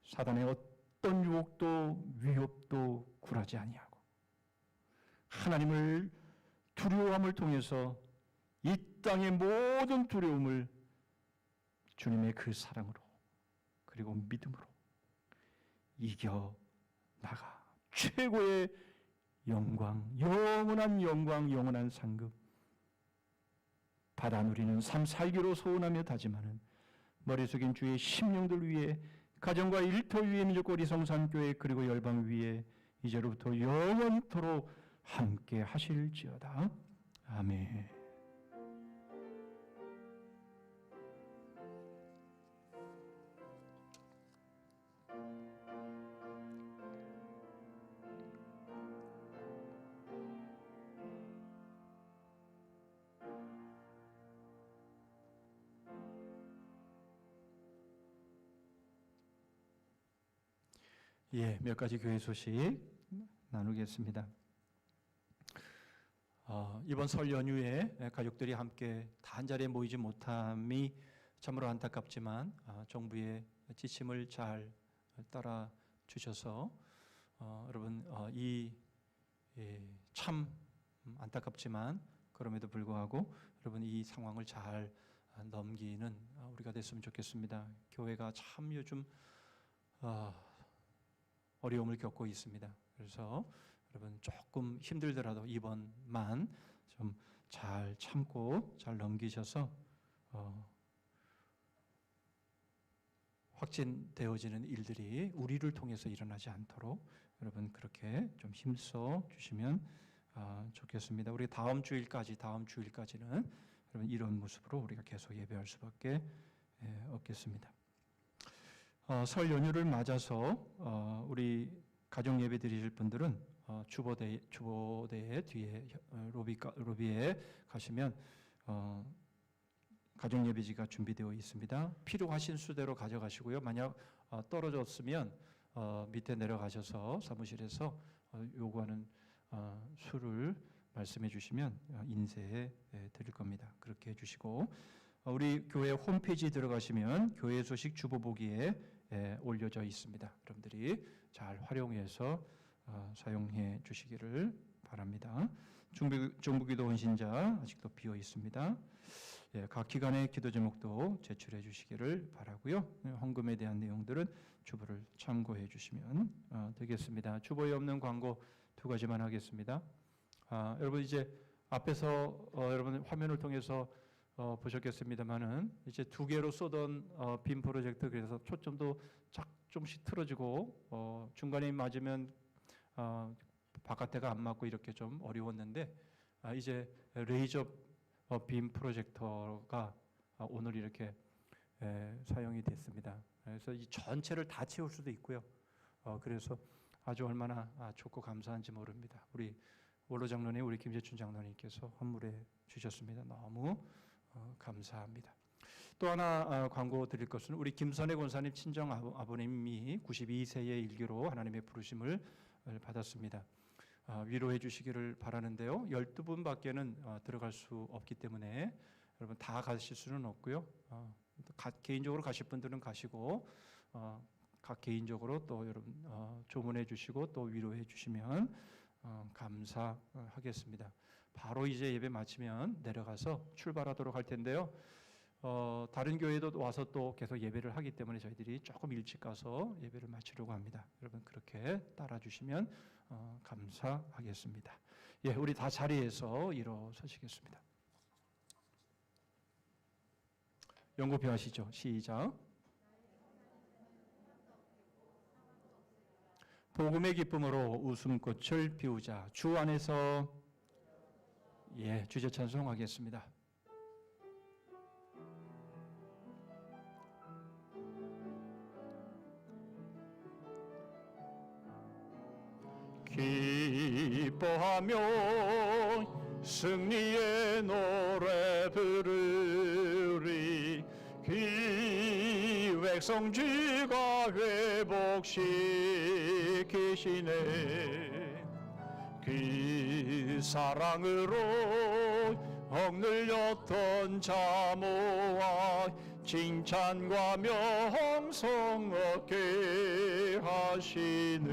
사단의 어떤 유혹도 위협도 굴하지 아니하고 하나님을 두려워함을 통해서 이 땅의 모든 두려움을 주님의 그 사랑으로 그리고 믿음으로 이겨 나가 최고의 영광, 영원한 영광, 영원한 상급 받아 누리는 삶 살기로 소원하며 다짐하는 머리 숙인 주의 심령들 위해 가정과 일터 위에 민족거리 성산교회 그리고 열방 위에 이제로부터 영원토록 함께 하실지어다. 아멘. 몇 가지 교회 소식 나누겠습니다. 이번 설 연휴에 가족들이 함께 다 한자리에 모이지 못함이 참으로 안타깝지만 정부의 지침을 잘 따라 주셔서 여러분 참 안타깝지만 그럼에도 불구하고 여러분 이 상황을 잘 넘기는 우리가 됐으면 좋겠습니다. 교회가 참 요즘 어려움을 겪고 있습니다. 그래서 여러분 조금 힘들더라도 이번만 좀 잘 참고 잘 넘기셔서 확진되어지는 일들이 우리를 통해서 일어나지 않도록 여러분 그렇게 좀 힘써 주시면 좋겠습니다. 우리 다음 주일까지는 여러분 이런 모습으로 우리가 계속 예배할 수밖에 없겠습니다. 설 연휴를 맞아서 우리 가정 예배 드리실 분들은 주보대 뒤에 로비에 가시면 가정 예배지가 준비되어 있습니다. 필요하신 수대로 가져가시고요. 만약 떨어졌으면 밑에 내려가셔서 사무실에서 요구하는 수를 말씀해 주시면 인쇄해 드릴 겁니다. 그렇게 해주시고 우리 교회 홈페이지 들어가시면 교회 소식 주보 보기에 올려져 있습니다. 여러분들이 잘 활용해서 사용해 주시기를 바랍니다. 중부기도 헌신자 아직도 비어 있습니다. 각 기관의 기도 제목도 제출해 주시기를 바라고요. 헌금에 대한 내용들은 주보를 참고해 주시면 되겠습니다. 주보에 없는 광고 2가지만 하겠습니다. 여러분 이제 앞에서 여러분 화면을 통해서 보셨겠습니다만은 이제 2개로 쏘던 빔 프로젝트, 그래서 초점도 조금씩 틀어지고 중간에 맞으면 바깥에가 안 맞고 이렇게 좀 어려웠는데 이제 레이저 빔 프로젝터가 오늘 이렇게 사용이 됐습니다. 그래서 이 전체를 다 채울 수도 있고요. 그래서 아주 얼마나 좋고 감사한지 모릅니다. 우리 원로 장로님, 우리 김재춘 장로님께서 헌물해 주셨습니다. 너무 감사합니다. 또 하나 광고 드릴 것은 우리 김선혜 권사님 친정 아버님이 92세의 일기로 하나님의 부르심을 받았습니다. 위로해 주시기를 바라는데요. 12분밖에는 들어갈 수 없기 때문에 여러분 다 가실 수는 없고요. 개인적으로 가실 분들은 가시고 각 개인적으로 또 여러분 조문해 주시고 또 위로해 주시면 감사하겠습니다. 바로 이제 예배 마치면 내려가서 출발하도록 할 텐데요. 다른 교회도 와서 또 계속 예배를 하기 때문에 저희들이 조금 일찍 가서 예배를 마치려고 합니다. 여러분 그렇게 따라 주시면 감사하겠습니다. 우리 다 자리에서 일어서시겠습니다. 연고표 하시죠. 시작. 복음의 기쁨으로 웃음꽃을 피우자. 주 안에서 주제 찬송하겠습니다. 기뻐하며 승리의 노래 부르리. 기획성지가 회복시키시네. 그 사랑으로 억눌렸던 자모아 칭찬과 명성 얻게 하시네.